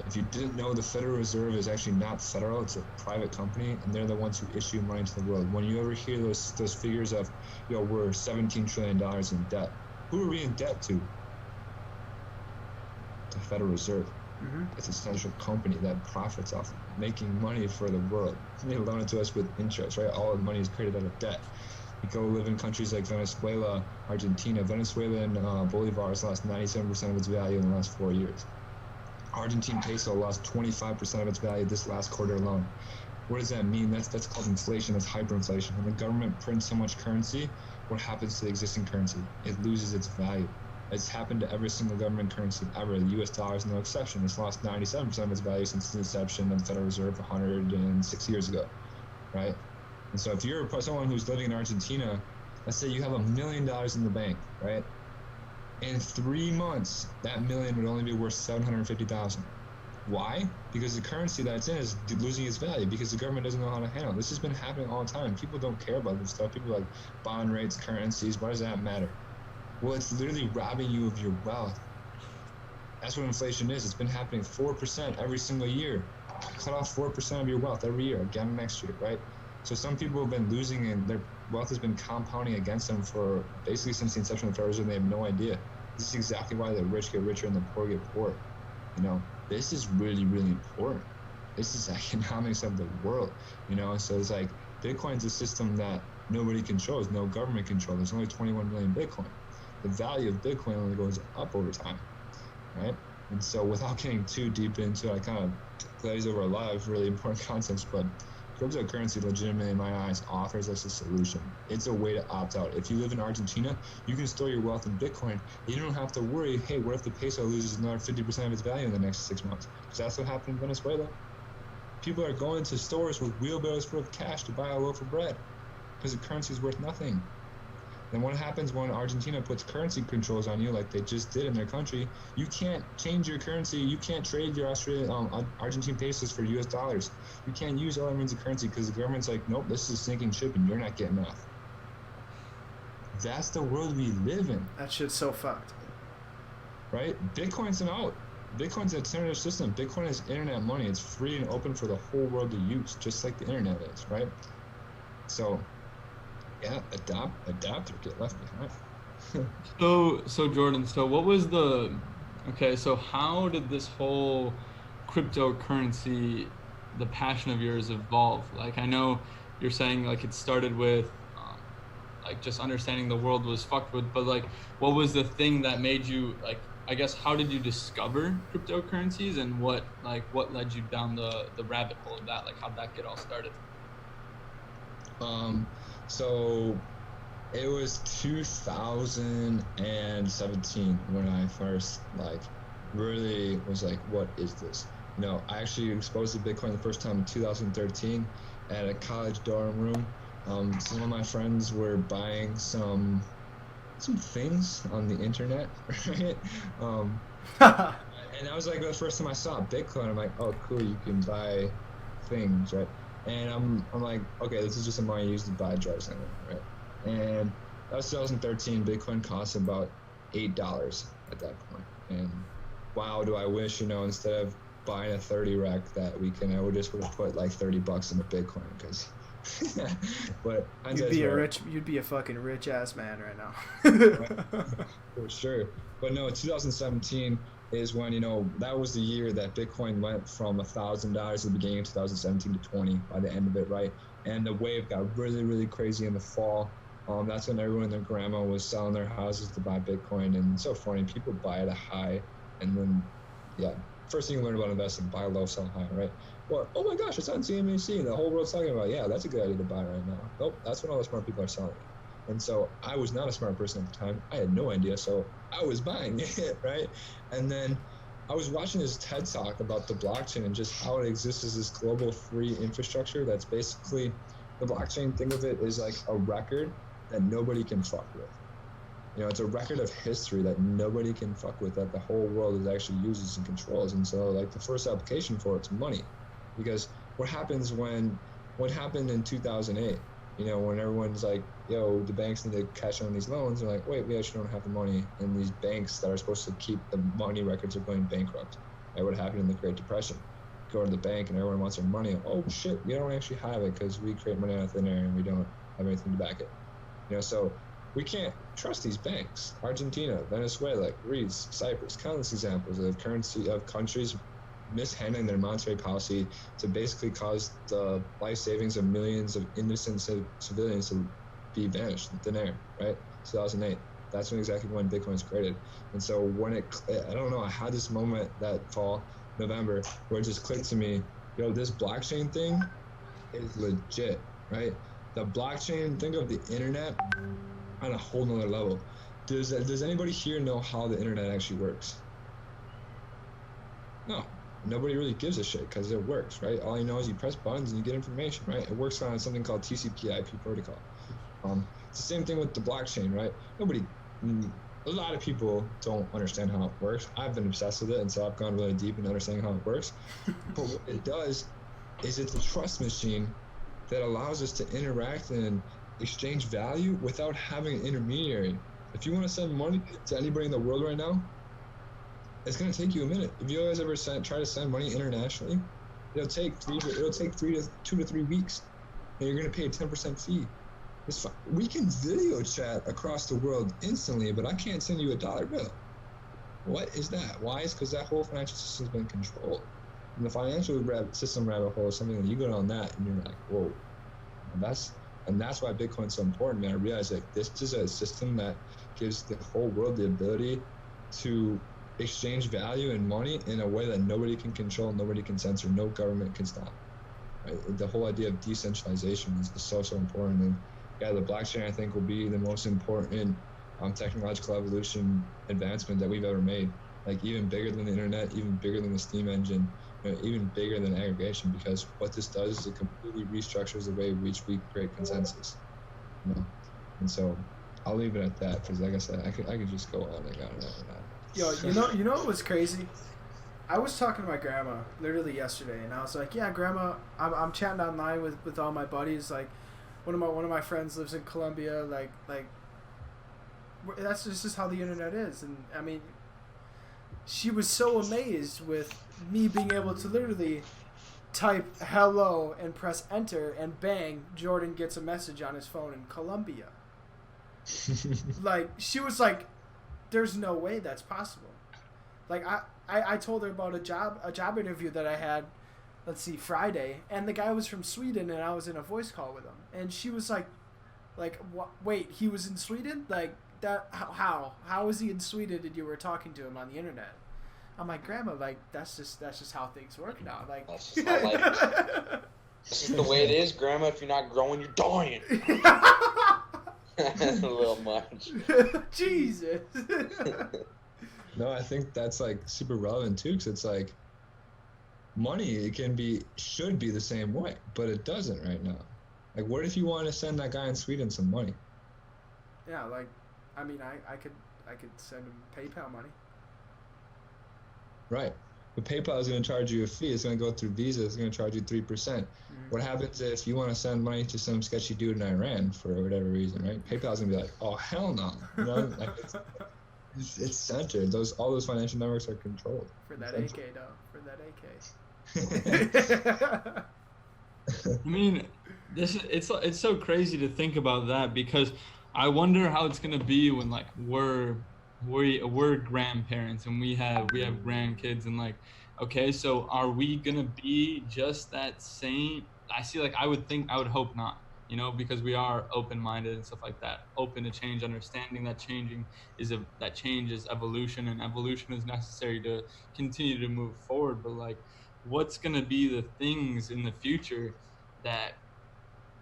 If you didn't know, the Federal Reserve is actually not federal, it's a private company, and they're the ones who issue money to the world. When you ever hear those figures of, you know, we're $17 trillion in debt, who are we in debt to? The Federal Reserve. It's a central company that profits off making money for the world. They loan it to us with interest, right? All the money is created out of debt. You go live in countries like Venezuela, Argentina. Venezuelan Bolivar has lost 97% of its value in the last 4 years. Argentine peso lost 25% of its value this last quarter alone. What does that mean? That's called inflation. That's hyperinflation. When the government prints so much currency, what happens to the existing currency? It loses its value. It's happened to every single government currency ever. The U.S. dollar is no exception. It's lost 97% of its value since the inception of the Federal Reserve 106 years ago, right? And so if you're someone who's living in Argentina, let's say you have $1 million in the bank, right? In 3 months, that million would only be worth 750,000. Why? Because the currency that it's in is losing its value because the government doesn't know how to handle it. This has been happening all the time. People don't care about this stuff. People are like bond rates, currencies. Why does that matter? Well, it's literally robbing you of your wealth. That's what inflation is. It's been happening 4% every single year. Cut off 4% of your wealth every year, again next year, right? So some people have been losing and their wealth has been compounding against them for basically since the inception of the Federal Reserve. They have no idea. This is exactly why the rich get richer and the poor get poor. You know, this is really, really important. This is economics of the world, you know? So it's like Bitcoin's a system that nobody controls, no government control. There's only 21 million Bitcoin. The value of Bitcoin only goes up over time, right? And so without getting too deep into it, I kind of glaze over a lot of really important concepts, but cryptocurrency legitimately, in my eyes, offers us a solution. It's a way to opt out. If you live in Argentina, you can store your wealth in Bitcoin. You don't have to worry, hey, what if the peso loses another 50% of its value in the next 6 months? Because that's what happened in Venezuela. People are going to stores with wheelbarrows full of cash to buy a loaf of bread because the currency is worth nothing. Then what happens when Argentina puts currency controls on you like they just did in their country? You can't change your currency. You can't trade your Argentine pesos for US dollars. You can't use other means of currency because the government's like, nope, this is a sinking ship and you're not getting off. That's the world we live in. That shit's so fucked. Right? Bitcoin's an out. Bitcoin's an alternative system. Bitcoin is internet money. It's free and open for the whole world to use, just like the internet is, right? So, yeah, adapt or get left behind. So Jordan, so what was so how did this whole cryptocurrency, the passion of yours, evolve? Like, I know you're saying like it started with like just understanding the world was fucked with, but like what was the thing that made you, like, I guess, how did you discover cryptocurrencies and what led you down the rabbit hole of that? Like, how'd that get all started? So it was 2017 when I first really was like, what is this? You know, I actually exposed to Bitcoin the first time in 2013 at a college dorm room. Some of my friends were buying some things on the internet, right? And that was like the first time I saw Bitcoin. I'm like, oh, cool, you can buy things, right? And I'm like, okay, this is just some money used to buy drugs, right? And that was 2013. Bitcoin cost about $8 at that point. And wow, do I wish, you know, instead of buying a 30 rack that weekend, I would have put like $30 into Bitcoin, because but you'd be a fucking rich ass man right now. For sure. But no, 2017 is when, you know, that was the year that Bitcoin went from $1,000 at the beginning of 2017 to 20 by the end of it, right? And the wave got really, really crazy in the fall. That's when everyone and their grandma was selling their houses to buy Bitcoin. And it's so funny, people buy at a high, and then, yeah, first thing you learn about investing, buy low, sell high, right? Well, oh my gosh, it's on CNBC. The whole world's talking about, yeah, that's a good idea to buy right now. Nope, that's when all the smart people are selling it. And so I was not a smart person at the time. I had no idea, so I was buying it, right? And then I was watching this TED Talk about the blockchain and just how it exists as this global free infrastructure that's basically, the blockchain, think of it as like a record that nobody can fuck with. You know, it's a record of history that nobody can fuck with, that the whole world is actually uses and controls. And so like the first application for it's money. Because what happened in 2008, you know, when everyone's like, yo, the banks need to cash on these loans, they're like, wait, we actually don't have the money. And these banks that are supposed to keep the money records are going bankrupt. Right? What happened in the Great Depression? Go to the bank and everyone wants their money. Oh shit, we don't actually have it because we create money out of thin air and we don't have anything to back it. You know, so we can't trust these banks. Argentina, Venezuela, Greece, Cyprus, countless examples of countries mishandling their monetary policy to basically cause the life savings of millions of innocent civilians to be vanished in thin air, right? 2008. That's exactly when Bitcoin was created. And so when I don't know, I had this moment that fall, November, where it just clicked to me, yo, this blockchain thing is legit, right? The blockchain, think of the internet on a whole nother level. Does anybody here know how the internet actually works? No. Nobody really gives a shit because it works, right? All you know is you press buttons and you get information, right? It works on something called TCP/IP protocol. It's the same thing with the blockchain, right? Nobody a lot of people don't understand how it works. I've been obsessed with it, and so I've gone really deep in understanding how it works. But what it does is it's a trust machine that allows us to interact and exchange value without having an intermediary. If you want to send money to anybody in the world right now, it's going to take you a minute. If you guys ever try to send money internationally, it'll take 2 to 3 weeks, and you're going to pay a 10% fee. We can video chat across the world instantly, but I can't send you a dollar bill. What is that? Why? It's because that whole financial system's been controlled. And the financial system rabbit hole is something that you go down that, and you're like, whoa. And that's why Bitcoin's so important, man. I realize like this is a system that gives the whole world the ability to exchange value and money in a way that nobody can control, nobody can censor, no government can stop. Right? The whole idea of decentralization is so important. And yeah, the blockchain I think will be the most important technological evolution advancement that we've ever made. Like even bigger than the internet, even bigger than the steam engine, even bigger than aggregation. Because what this does is it completely restructures the way in which we create consensus. And so I'll leave it at that because, like I said, I could just go on and on and on. Yo, you know what was crazy? I was talking to my grandma literally yesterday, and I was like, "Yeah, Grandma, I'm chatting online with all my buddies. Like, one of my friends lives in Colombia. Like that's just how the internet is." And I mean, she was so amazed with me being able to literally type hello and press enter, and bang, Jordan gets a message on his phone in Colombia. Like, she was like, "There's no way that's possible." Like I told her about a job interview that I had, Friday, and the guy was from Sweden, and I was in a voice call with him, and she was like, wait, he was in Sweden? Like, that, how was he in Sweden and you were talking to him on the internet? I'm like, Grandma, like, that's just how things work now. Like, that's just how life is. This is the way it is, Grandma. If you're not growing, you're dying. That's a little much. Jesus. No, I think that's like super relevant too, because it's like money. It should be the same way, but it doesn't right now. Like, what if you want to send that guy in Sweden some money? Yeah, like, I mean, I could send him PayPal money. Right, but PayPal is going to charge you a fee. It's going to go through Visa. It's going to charge you 3%. Mm-hmm. What happens if you want to send money to some sketchy dude in Iran for whatever reason, right? PayPal's going to be like, oh hell no, you know, like it's centered. All those financial networks are controlled. For that AK, though. I mean, it's so crazy to think about that, because I wonder how it's gonna be when like we're grandparents and we have grandkids, and like, okay, so are we gonna be just that same? I would hope not. You know, because we are open-minded and stuff like that, open to change, understanding that change is evolution, and evolution is necessary to continue to move forward. But like, what's gonna be the things in the future that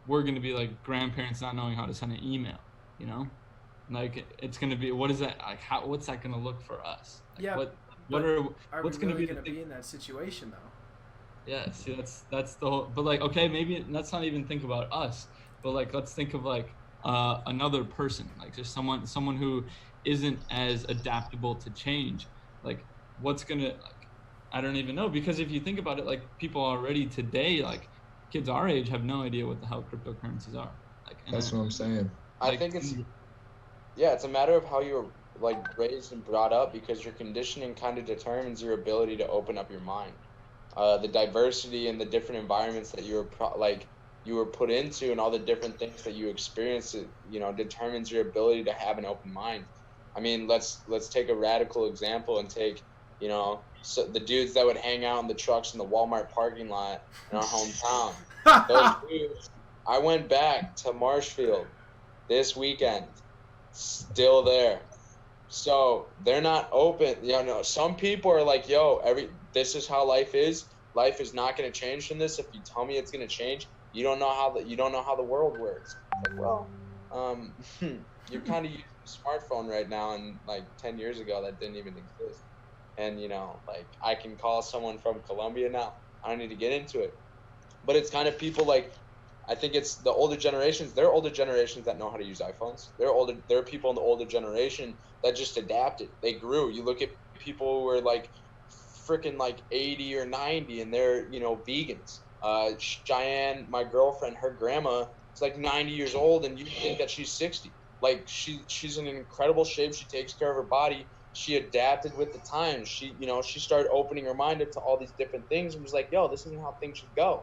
we're gonna be like grandparents not knowing how to send an email? You know, like, it's gonna be, what is that like? What's that gonna look for us? Like, yeah. What's we really gonna be in that situation though? Yeah, see, that's the whole. But like, okay, maybe let's not even think about us. But like, let's think of like another person, like just someone who isn't as adaptable to change. Like, what's gonna, like, I don't even know, because if you think about it, like, people already today, like kids our age, have no idea what the hell cryptocurrencies are. Like, that's what I'm saying. I think it's a matter of how you're like raised and brought up, because your conditioning kind of determines your ability to open up your mind. The diversity and the different environments that you were put into, and all the different things that you experience, determines your ability to have an open mind. I mean, let's take a radical example and take, so the dudes that would hang out in the trucks in the Walmart parking lot in our hometown. Those dudes, I went back to Marshfield this weekend, still there. So they're not open. Some people are like, yo, this is how life is. Life is not going to change from this. If you tell me it's going to change, you don't know how the world works. Like, well, you're kind of using a smartphone right now, and like 10 years ago that didn't even exist. And like, I can call someone from Colombia now. I don't need to get into it, but it's kind of people like, I think it's the older generations. There are older generations that know how to use iPhones. There are people in the older generation that just adapted. They grew. You look at people who are like freaking like 80 or 90 and they're, vegans. Cheyenne, my girlfriend, her grandma is like 90 years old and you think that she's 60. Like she's in incredible shape. She takes care of her body. She adapted with the times. She started opening her mind up to all these different things and was like, yo, this isn't how things should go.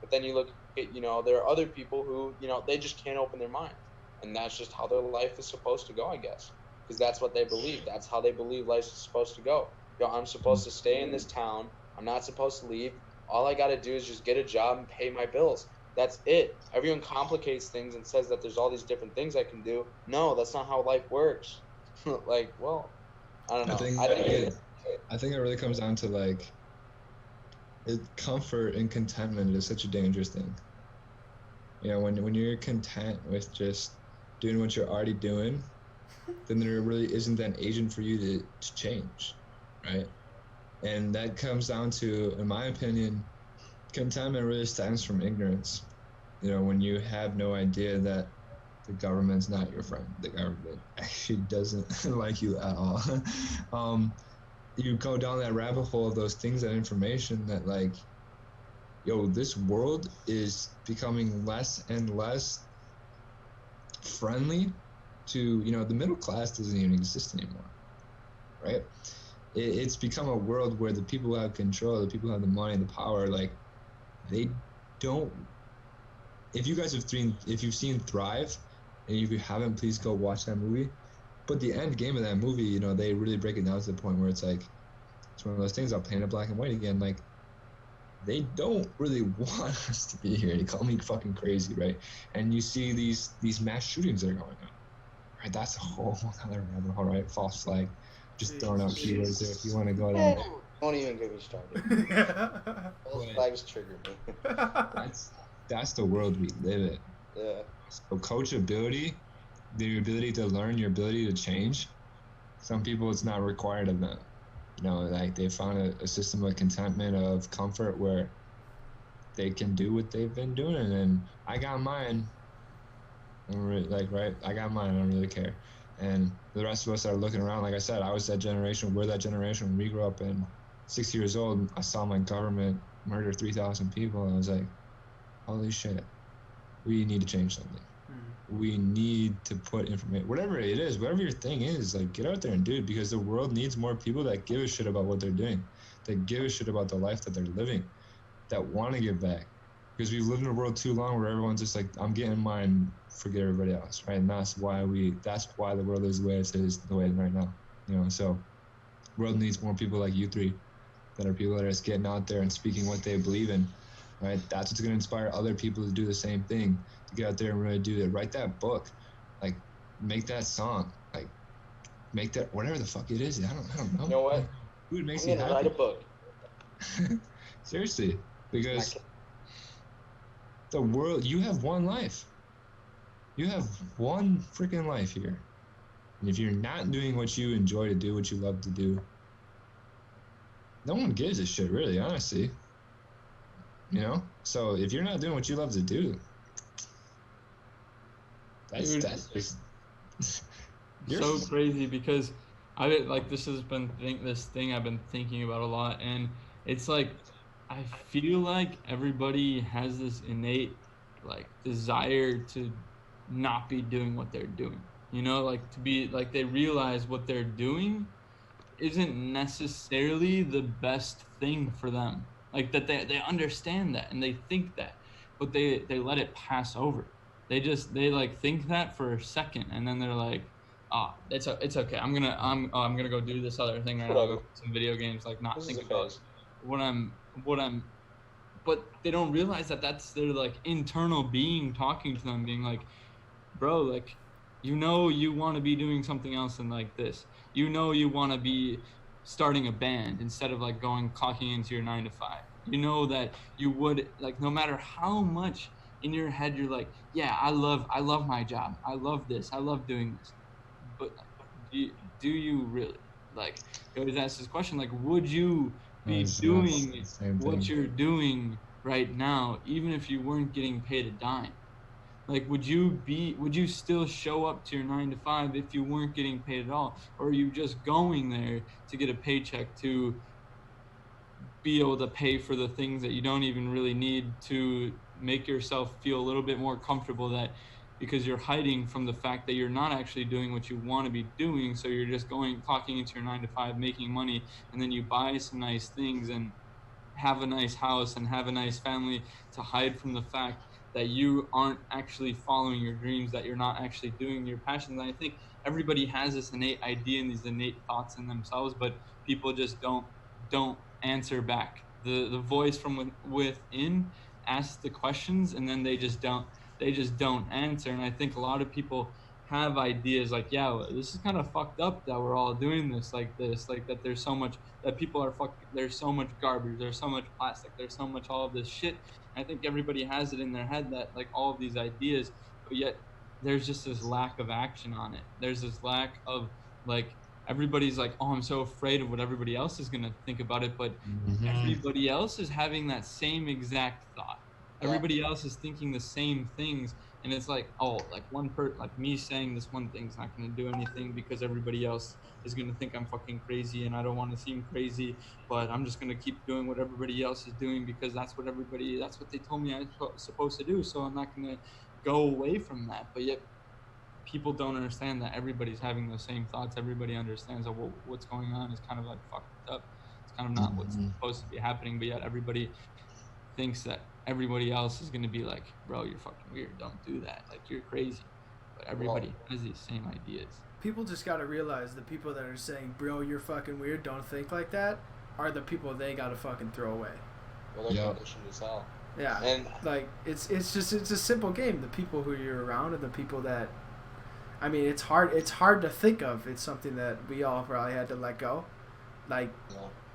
But then you look at, there are other people who, they just can't open their mind. And that's just how their life is supposed to go, I guess. Because that's what they believe. That's how they believe life is supposed to go. I'm supposed to stay in this town. I'm not supposed to leave. All I got to do is just get a job and pay my bills. That's it. Everyone complicates things and says that there's all these different things I can do. No, that's not how life works. Like, well, I don't know. I think it really comes down to like, comfort and contentment is such a dangerous thing. When you're content with just doing what you're already doing, then there really isn't an agent for you to change, right? And that comes down to, in my opinion, contentment really stems from ignorance. When you have no idea that the government's not your friend, the government actually doesn't like you at all. You go down that rabbit hole of those things, that information that like, yo, this world is becoming less and less friendly to, the middle class doesn't even exist anymore, right? It's become a world where the people who have control, the people who have the money, the power, like, they don't. If you've seen Thrive, and if you haven't, please go watch that movie. But the end game of that movie, they really break it down to the point where it's like, it's one of those things. I'll paint it black and white again. Like, they don't really want us to be here. They call me fucking crazy, right? And you see these mass shootings that are going on, right? That's a whole other rabbit hole, right? False flag. Just throwing out keywords there if you want to go down there. Don't even get me started. False flags trigger me. That's the world we live in. Yeah. So coachability, your ability to learn, your ability to change, some people it's not required of them. Like they found a system of contentment, of comfort where they can do what they've been doing, and I got mine. I'm really, right? I got mine. I don't really care. And the rest of us are looking around. Like I said, I was that generation. We're that generation. We grew up in 6 years old. I saw my government murder 3,000 people, and I was like, holy shit, we need to change something. We need to put information, whatever it is, whatever your thing is, like, get out there and do it, because the world needs more people that give a shit about what they're doing, that give a shit about the life that they're living, that want to give back. Because we've lived in a world too long where everyone's just like, I'm getting mine, forget everybody else, right? And that's why the world is the way it is the way right now. So the world needs more people like you three, that are people that are just getting out there and speaking what they believe in, right? That's what's going to inspire other people to do the same thing, to get out there and really do it. Write that book, like, make that song, like, make that whatever the fuck it is. I don't know. You know what? Dude, makes I'm you gonna happy. write a book. Seriously, because the world, you have one life. You have one freaking life here. And if you're not doing what you enjoy to do, what you love to do, no one gives a shit, really, honestly. So if you're not doing what you love to do, that's so crazy, because this has been this thing I've been thinking about a lot, and it's like, I feel like everybody has this innate like desire to not be doing what they're doing, like to be like, they realize what they're doing isn't necessarily the best thing for them, like that they understand that and they think that, but they let it pass over. They like think that for a second, and then they're like, it's okay, I'm gonna go do this other thing right now, go play some video games, like not think about what I'm but they don't realize that that's their like internal being talking to them, being like, bro, like, you want to be doing something else than like this, you want to be starting a band instead of like clocking into your 9 to 5, that you would, like, no matter how much in your head you're like, yeah, I love my job, I love this, I love doing this, but do you really? Like, you always ask this question, like, would you be doing what you're doing right now, even if you weren't getting paid a dime? Like, would you still show up to your 9 to 5 if you weren't getting paid at all? Or are you just going there to get a paycheck to be able to pay for the things that you don't even really need to make yourself feel a little bit more comfortable, that because you're hiding from the fact that you're not actually doing what you want to be doing, so you're just clocking into your 9 to 5, making money, and then you buy some nice things and have a nice house and have a nice family to hide from the fact that you aren't actually following your dreams, that you're not actually doing your passions. And I think everybody has this innate idea and these innate thoughts in themselves, but people just don't answer back. The voice from within asks the questions, and then they just don't answer. And I think a lot of people have ideas like, yeah, well, this is kind of fucked up that we're all doing this, like that there's so much that people are there's so much garbage, there's so much plastic, there's so much all of this shit. I think everybody has it in their head that like all of these ideas, but yet there's just this lack of action on it. There's this lack of like, everybody's like, oh, I'm so afraid of what everybody else is going to think about it, but everybody else is having that same exact thought. Everybody else is thinking the same things, and it's like, oh, like like me saying this one thing's not going to do anything because everybody else is going to think I'm fucking crazy, and I don't want to seem crazy, but I'm just going to keep doing what everybody else is doing because that's what they told me I'm supposed to do, so I'm not going to go away from that. But yet people don't understand that everybody's having those same thoughts. Everybody understands that what's going on is kind of like fucked up. It's kind of not what's supposed to be happening, but yet everybody thinks that everybody else is going to be like, bro, you're fucking weird, don't do that, like you're crazy. But everybody has these same ideas. People just got to realize the people that are saying, bro, you're fucking weird, don't think like that, are the people they got to fucking throw away. Well, they're conditioned as hell. Yeah, and like it's a simple game. The people who you're around and the people that, I mean, it's hard to think of. It's something that we all probably had to let go. Like,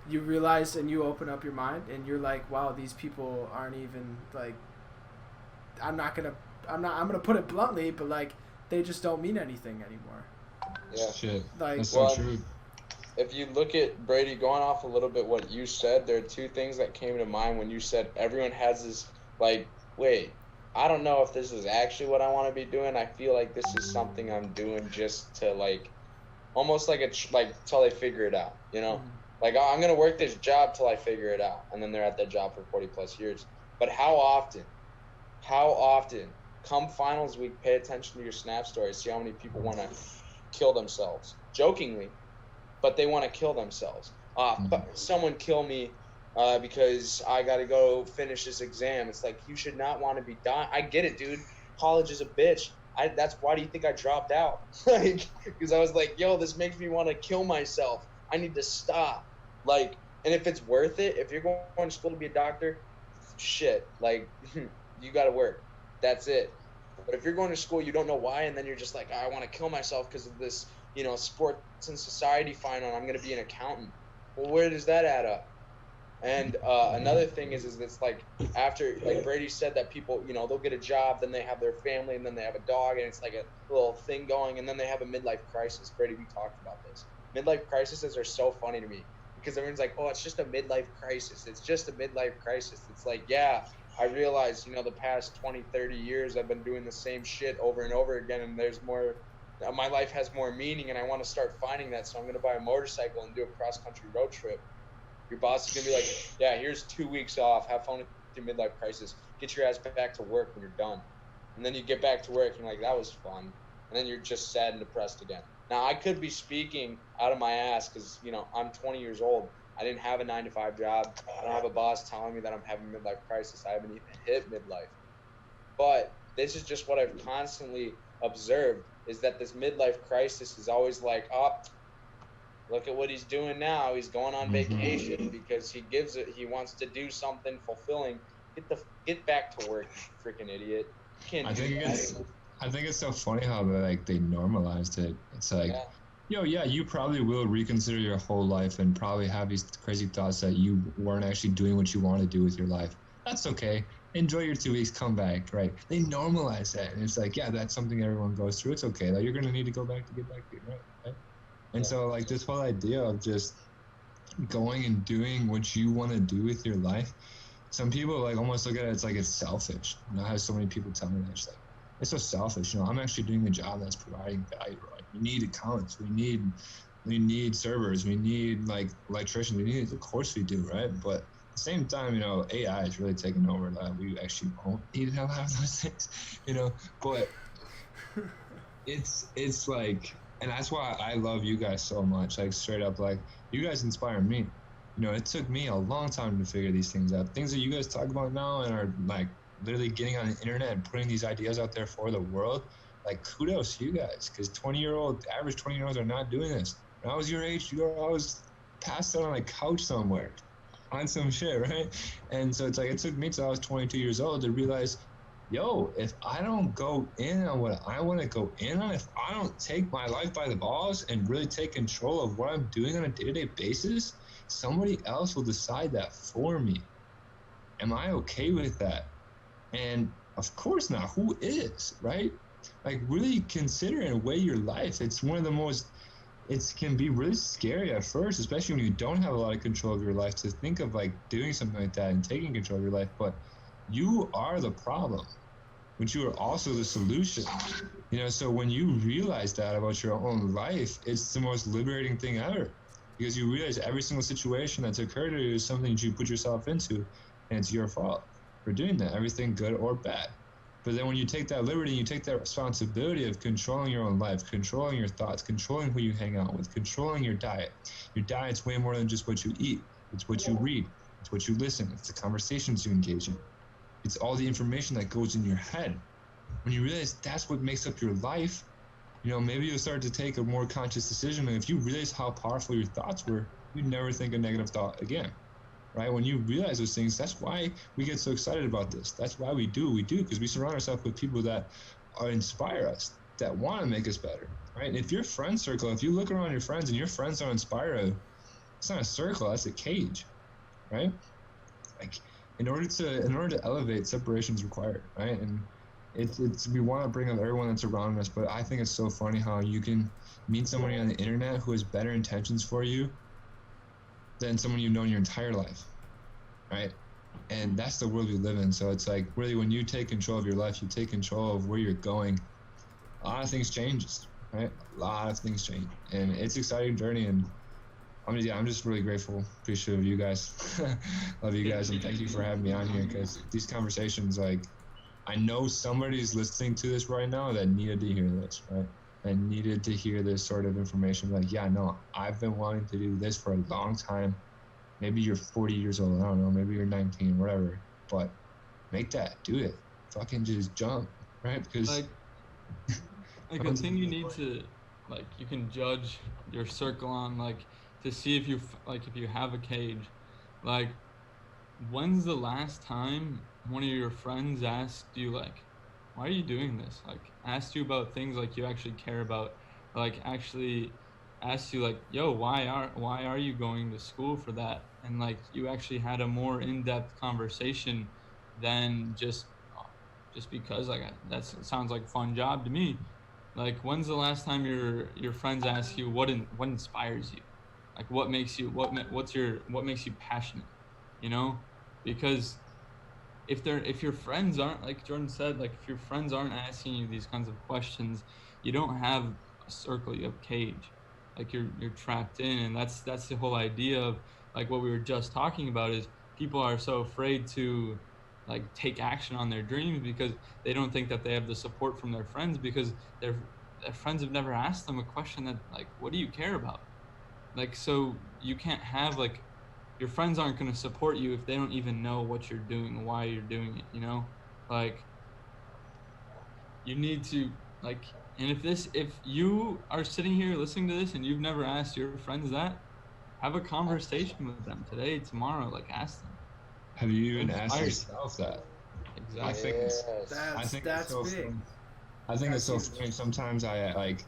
you realize and you open up your mind and you're like, wow, these people aren't even like, I'm gonna put it bluntly, but like, they just don't mean anything anymore. Yeah. Shit. Like, that's so true. If you look at Brady, going off a little bit what you said, there are two things that came to mind when you said everyone has this, like, wait, I don't know if this is actually what I want to be doing. I feel like this is something I'm doing just to, like, almost like till they figure it out, you know? Like, I'm going to work this job till I figure it out. And then they're at that job for 40 plus years. But how often, come finals week, pay attention to your snap stories, see how many people want to kill themselves. Jokingly, but they want to kill themselves. Someone kill me because I got to go finish this exam. It's like, you should not want to be dying. I get it, dude. College is a bitch. That's why do you think I dropped out? Like, because I was like, yo, this makes me want to kill myself. I need to stop. Like, and if it's worth it, if you're going to school to be a doctor, shit, like, you got to work. That's it. But if you're going to school, you don't know why, and then you're just like, I want to kill myself because of this, you know, sports and society final, I'm going to be an accountant. Well, where does that add up? And another thing is it's like, after, like Brady said, that people, you know, they'll get a job, then they have their family, and then they have a dog, and it's like a little thing going, and then they have a midlife crisis. Brady, we talked about this. Midlife crises are so funny to me because everyone's like, oh, it's just a midlife crisis. It's just a midlife crisis. It's like, yeah, I realize, you know, the past 20, 30 years I've been doing the same shit over and over again, and there's more, my life has more meaning, and I want to start finding that, so I'm going to buy a motorcycle and do a cross-country road trip. Your boss is going to be like, yeah, here's 2 weeks off. Have fun with your midlife crisis. Get your ass back to work when you're done. And then you get back to work, and you're like, that was fun. And then you're just sad and depressed again. Now, I could be speaking out of my ass because, you know, I'm 20 years old. I didn't have a 9-to-5 job. I don't have a boss telling me that I'm having a midlife crisis. I haven't even hit midlife. But this is just what I've constantly observed, is that this midlife crisis is always like, oh, look at what he's doing now. He's going on vacation because he wants to do something fulfilling. Get back to work, you freaking idiot. You can't do that. I think it's so funny how they normalized it. It's like, you probably will reconsider your whole life and probably have these crazy thoughts that you weren't actually doing what you want to do with your life. That's okay. Enjoy your 2 weeks, come back, right? They normalize that. And it's like, yeah, that's something everyone goes through. It's okay. Like, you're going to need to go back to get back to it, right? And so, like, this whole idea of just going and doing what you want to do with your life, some people like almost look at it as like it's selfish. You know, I have so many people tell me that it's so selfish. You know, I'm actually doing a job that's providing value. Right? We need accountants. We need servers. We need like electricians. We need, of course we do, right? But at the same time, you know, AI is really taking over that. We actually won't need a lot of those things, you know. But it's like, and that's why I love you guys so much. Like straight up, like you guys inspire me. You know, it took me a long time to figure these things out. Things that you guys talk about now and are like literally getting on the internet and putting these ideas out there for the world. Like kudos to you guys, because average 20-year-olds are not doing this. When I was your age, I was passed out on a couch somewhere on some shit, right? And so it's like, it took me till I was 22 years old to realize, yo, if I don't go in on what I want to go in on, if I don't take my life by the balls and really take control of what I'm doing on a day-to-day basis, somebody else will decide that for me. Am I okay with that? And of course not. Who is, right? Like really consider and weigh your life. It's one of the most, it can be really scary at first, especially when you don't have a lot of control of your life, to think of like doing something like that and taking control of your life. But you are the problem, but you are also the solution. You know, so when you realize that about your own life, it's the most liberating thing ever, because you realize every single situation that's occurred to you is something that you put yourself into, and it's your fault for doing that, everything good or bad. But then when you take that liberty, you take that responsibility of controlling your own life, controlling your thoughts, controlling who you hang out with, controlling your diet. Your diet's way more than just what you eat. It's what you read. It's what you listen. It's the conversations you engage in. It's all the information that goes in your head. When you realize that's what makes up your life, you know, maybe you'll start to take a more conscious decision. And if you realize how powerful your thoughts were, you'd never think a negative thought again. Right? When you realize those things, that's why we get so excited about this. That's why we do what we do, because we surround ourselves with people that inspire us, that want to make us better. Right? And if your friend circle, if you look around your friends and your friends don't inspire you, it's not a circle, that's a cage. Right? Like in order to elevate, separation is required, right? And it's we want to bring up everyone that's around us, but I think it's so funny how you can meet somebody on the internet who has better intentions for you than someone you've known your entire life, right? And that's the world we live in. So it's like really when you take control of your life, you take control of where you're going, a lot of things changes, right? A lot of things change, and it's an exciting journey. And I'm just really grateful, appreciative of you guys. Love you guys, and thank you for having me on here, because these conversations, like, I know somebody's listening to this right now that needed to hear this, right? And needed to hear this sort of information. Like, yeah, no, I've been wanting to do this for a long time. Maybe you're 40 years old, I don't know, maybe you're 19, whatever. But make that, do it. Fucking just jump, right? Because like a thing you need to, like, you can judge your circle on, like, to see if if you have a cage. Like, when's the last time one of your friends asked you, like, why are you doing this? Like, asked you about things like you actually care about, like actually asked you like, yo, why are you going to school for that? And like you actually had a more in-depth conversation than just because like that sounds like a fun job to me. Like, when's the last time your friends ask you what inspires you? Like, what makes you what makes you passionate? You know, because if your friends aren't, like Jordan said, like if your friends aren't asking you these kinds of questions, you don't have a circle, you have a cage. Like you're trapped in, and that's the whole idea of like what we were just talking about, is people are so afraid to like take action on their dreams because they don't think that they have the support from their friends, because their friends have never asked them a question that like, what do you care about? Like, so you can't have like, your friends aren't going to support you if they don't even know what you're doing, why you're doing it, you know? Like, you need to, like, and if you are sitting here listening to this and you've never asked your friends that, have a conversation with them today, tomorrow, like, ask them. Have you even asked yourself that? Exactly. I think that's so big. funny. I think it's so funny. Sometimes I like,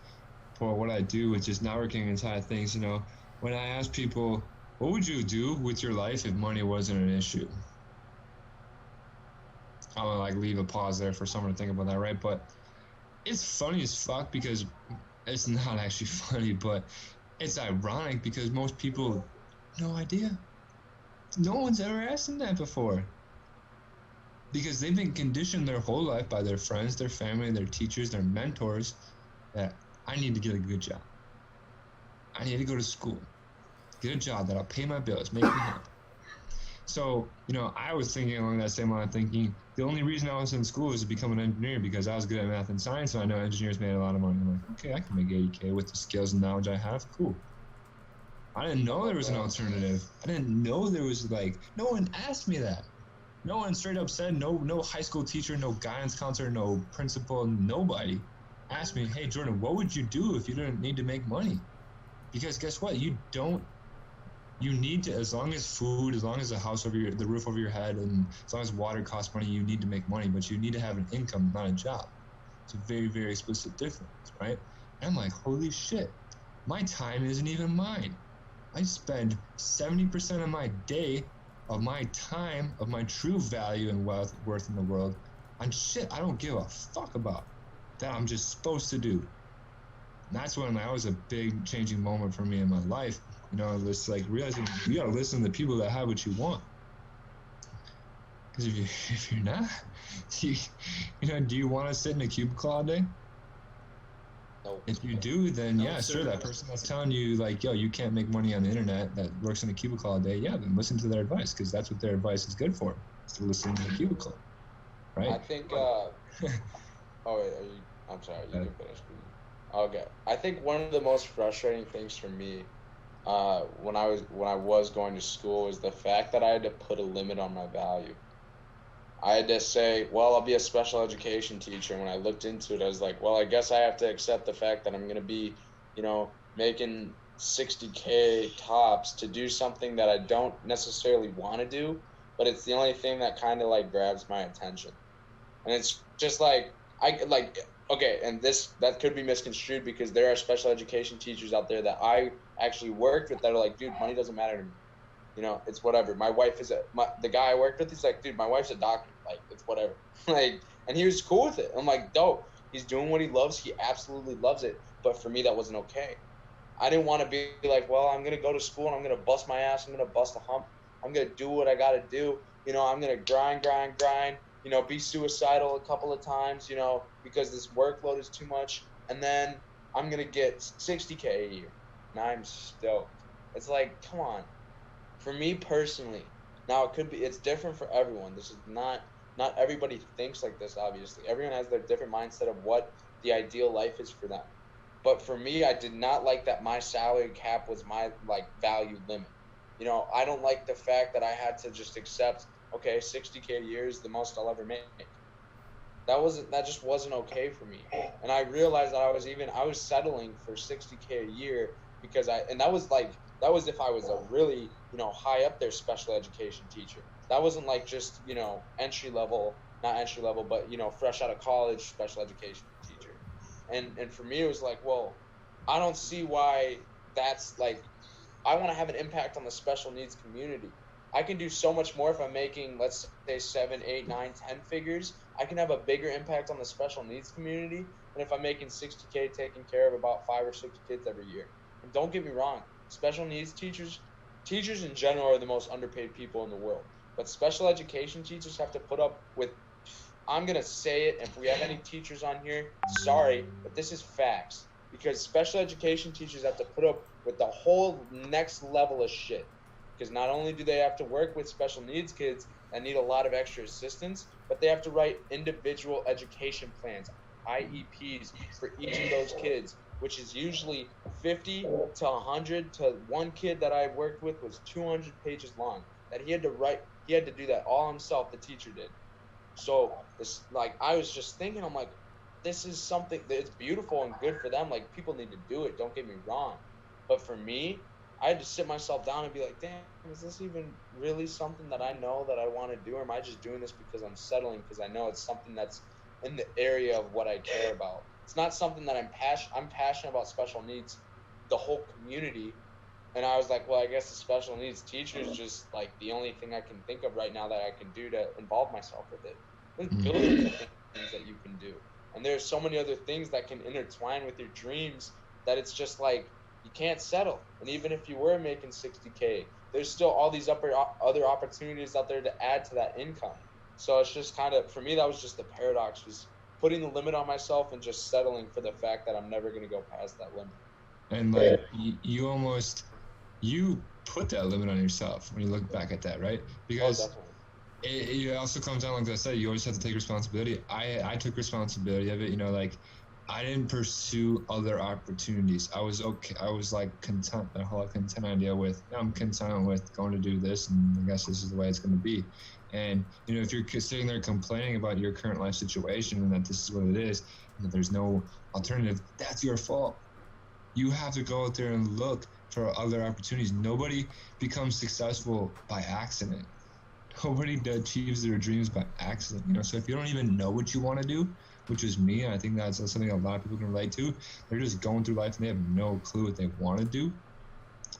for what I do with just networking inside of things, you know, when I ask people, what would you do with your life if money wasn't an issue? I'm gonna like leave a pause there for someone to think about that, right? But it's funny as fuck, because it's not actually funny, but it's ironic because most people, no idea. No one's ever asked them that before. because they've been conditioned their whole life by their friends, their family, their teachers, their mentors, that I need to get a good job. I need to go to school, get a job that'll pay my bills, make me happy. So, I was thinking along that same line of thinking, the only reason I was in school was to become an engineer because I was good at math and science, and I know engineers made a lot of money. I'm like, okay, I can make 80K with the skills and knowledge I have. Cool. I didn't know there was an alternative. I didn't know there was, no one asked me that. No one straight up said, no high school teacher, no guidance counselor, no principal, nobody asked me, hey, Jordan, what would you do if you didn't need to make money? Because guess what? You need to, as long as food, as long as the roof over your head, and as long as water costs money, you need to make money, but you need to have an income, not a job. It's a very, very explicit difference, right? And I'm like, holy shit, my time isn't even mine. I spend 70% of my day, of my time, of my true value and worth in the world on shit I don't give a fuck about, that I'm just supposed to do. And that's when that was a big changing moment for me in my life. This realizing you gotta listen to the people that have what you want. Because if you're not, do you want to sit in a cubicle all day? Nope. If you do, then yeah, sure. That person that's telling you yo, you can't make money on the internet, that works in a cubicle all day, yeah, then listen to their advice, because that's what their advice is good for. Is to listen to the cubicle, right? I think. Oh wait, I'm sorry. You can finish. Okay. I think one of the most frustrating things for me, when I was going to school, is the fact that I had to put a limit on my value. I had to say, well, I'll be a special education teacher. And when I looked into it, I was like, well, I guess I have to accept the fact that I'm going to be, making 60K tops to do something that I don't necessarily want to do, but it's the only thing that kind of grabs my attention. And it's just okay, and that could be misconstrued, because there are special education teachers out there that I actually worked with that are like, dude, money doesn't matter to me. It's whatever. My wife is the guy I worked with, he's like, dude, my wife's a doctor. It's whatever. And he was cool with it. I'm like, dope. He's doing what he loves. He absolutely loves it. But for me, that wasn't okay. I didn't want to be like, well, I'm going to go to school and I'm going to bust my ass. I'm going to bust a hump. I'm going to do what I got to do. I'm going to grind, be suicidal a couple of times, because this workload is too much. And then I'm going to get 60K a year. And I'm stoked. It's like, come on. For me personally, now it's different for everyone. This is not everybody thinks like this, obviously. Everyone has their different mindset of what the ideal life is for them. But for me, I did not like that my salary cap was my value limit. I don't like the fact that I had to just accept, okay, 60K a year is the most I'll ever make. That just wasn't okay for me. And I realized that I was settling for 60K a year because that was if I was a really, high up there special education teacher. That wasn't just, entry level, not entry level, but, fresh out of college special education teacher. And for me, it was well, I don't see why that's I want to have an impact on the special needs community. I can do so much more if I'm making, let's say, 7, 8, 9, 10 figures. I can have a bigger impact on the special needs community than if I'm making 60K taking care of about 5 or 6 kids every year. And don't get me wrong, special needs teachers in general are the most underpaid people in the world. But special education teachers have to put up with, I'm going to say it, and if we have any teachers on here, sorry, but this is facts. Because special education teachers have to put up with the whole next level of shit. Because not only do they have to work with special needs kids that need a lot of extra assistance, but they have to write individual education plans, IEPs, for each of those kids, which is usually 50 to 100 to one kid that I worked with was 200 pages long that he had to do that all himself, the teacher did. So this, I was just thinking, I'm like, this is something that's beautiful and good for them. People need to do it, don't get me wrong. But for me, I had to sit myself down and be like, damn, is this even really something that I know that I want to do? Or am I just doing this because I'm settling because I know it's something that's in the area of what I care about? It's not something that I'm passionate about special needs, the whole community. And I was like, well, I guess the special needs teacher is just the only thing I can think of right now that I can do to involve myself with it. There's billions of things that you can do. And there's so many other things that can intertwine with your dreams that it's just you can't settle. And even if you were making 60K, there's still all these other opportunities out there to add to that income. So it's just kind of, for me, that was just the paradox, was putting the limit on myself and just settling for the fact that I'm never going to go past that limit. And like you put that limit on yourself when you look back at that, right? Because it also comes down, like I said, you always have to take responsibility. I took responsibility of it, you know, like I didn't pursue other opportunities. I was okay. I was like content, that whole content idea with, I'm content with going to do this, and I guess this is the way it's going to be. And, you know, if you're sitting there complaining about your current life situation and that this is what it is, and that there's no alternative, that's your fault. You have to go out there and look for other opportunities. Nobody becomes successful by accident. Nobody achieves their dreams by accident, you know. So if you don't even know what you want to do, which is me, and I think that's something a lot of people can relate to, they're just going through life and they have no clue what they want to do,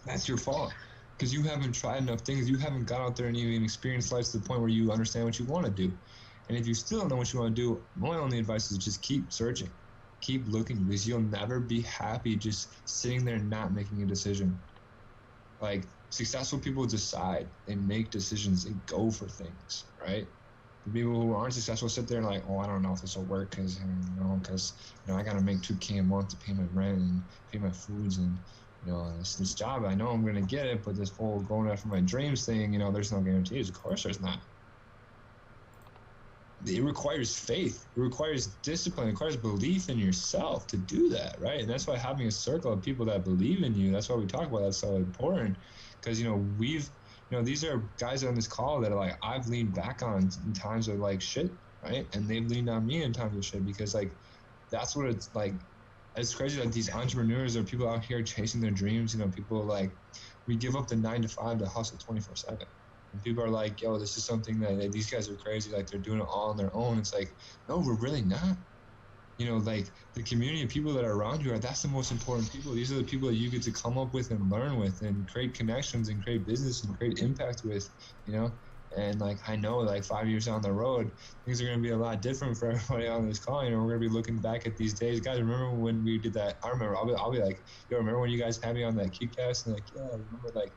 that's your fault. Because you haven't tried enough things. You haven't got out there and even experienced life to the point where you understand what you want to do. And if you still don't know what you want to do, my only advice is just keep searching. Keep looking, because you'll never be happy just sitting there not making a decision. Like, successful people decide. They make decisions. They go for things, right? The people who aren't successful sit there and like, oh, I don't know if this will work because I got to make $2K a month to pay my rent and pay my foods and, you know, this job, I know I'm going to get it, but this whole going after my dreams thing, you know, there's no guarantees. Of course there's not. It requires faith. It requires discipline. It requires belief in yourself to do that, right? And that's why having a circle of people that believe in you, that's why we talk about that's so important. Because, you know, these are guys on this call that are like, I've leaned back on in times of like shit, right? And they've leaned on me in times of shit, because like, that's what it's like. It's crazy that these entrepreneurs or people out here chasing their dreams, you know, people like, we give up the 9 to 5 to hustle 24/7. And people are like, yo, this is something that these guys are crazy. Like, they're doing it all on their own. It's like, no, we're really not. You know, like, the community of people that are around you, that's the most important people. These are the people that you get to come up with and learn with and create connections and create business and create impact with, you know? And, like, I know, like, 5 years down the road, things are going to be a lot different for everybody on this call. You know, we're going to be looking back at these days. Guys, remember when we did that? I remember. I'll be like, yo, remember when you guys had me on that QCast? And, like, yeah, I remember, like,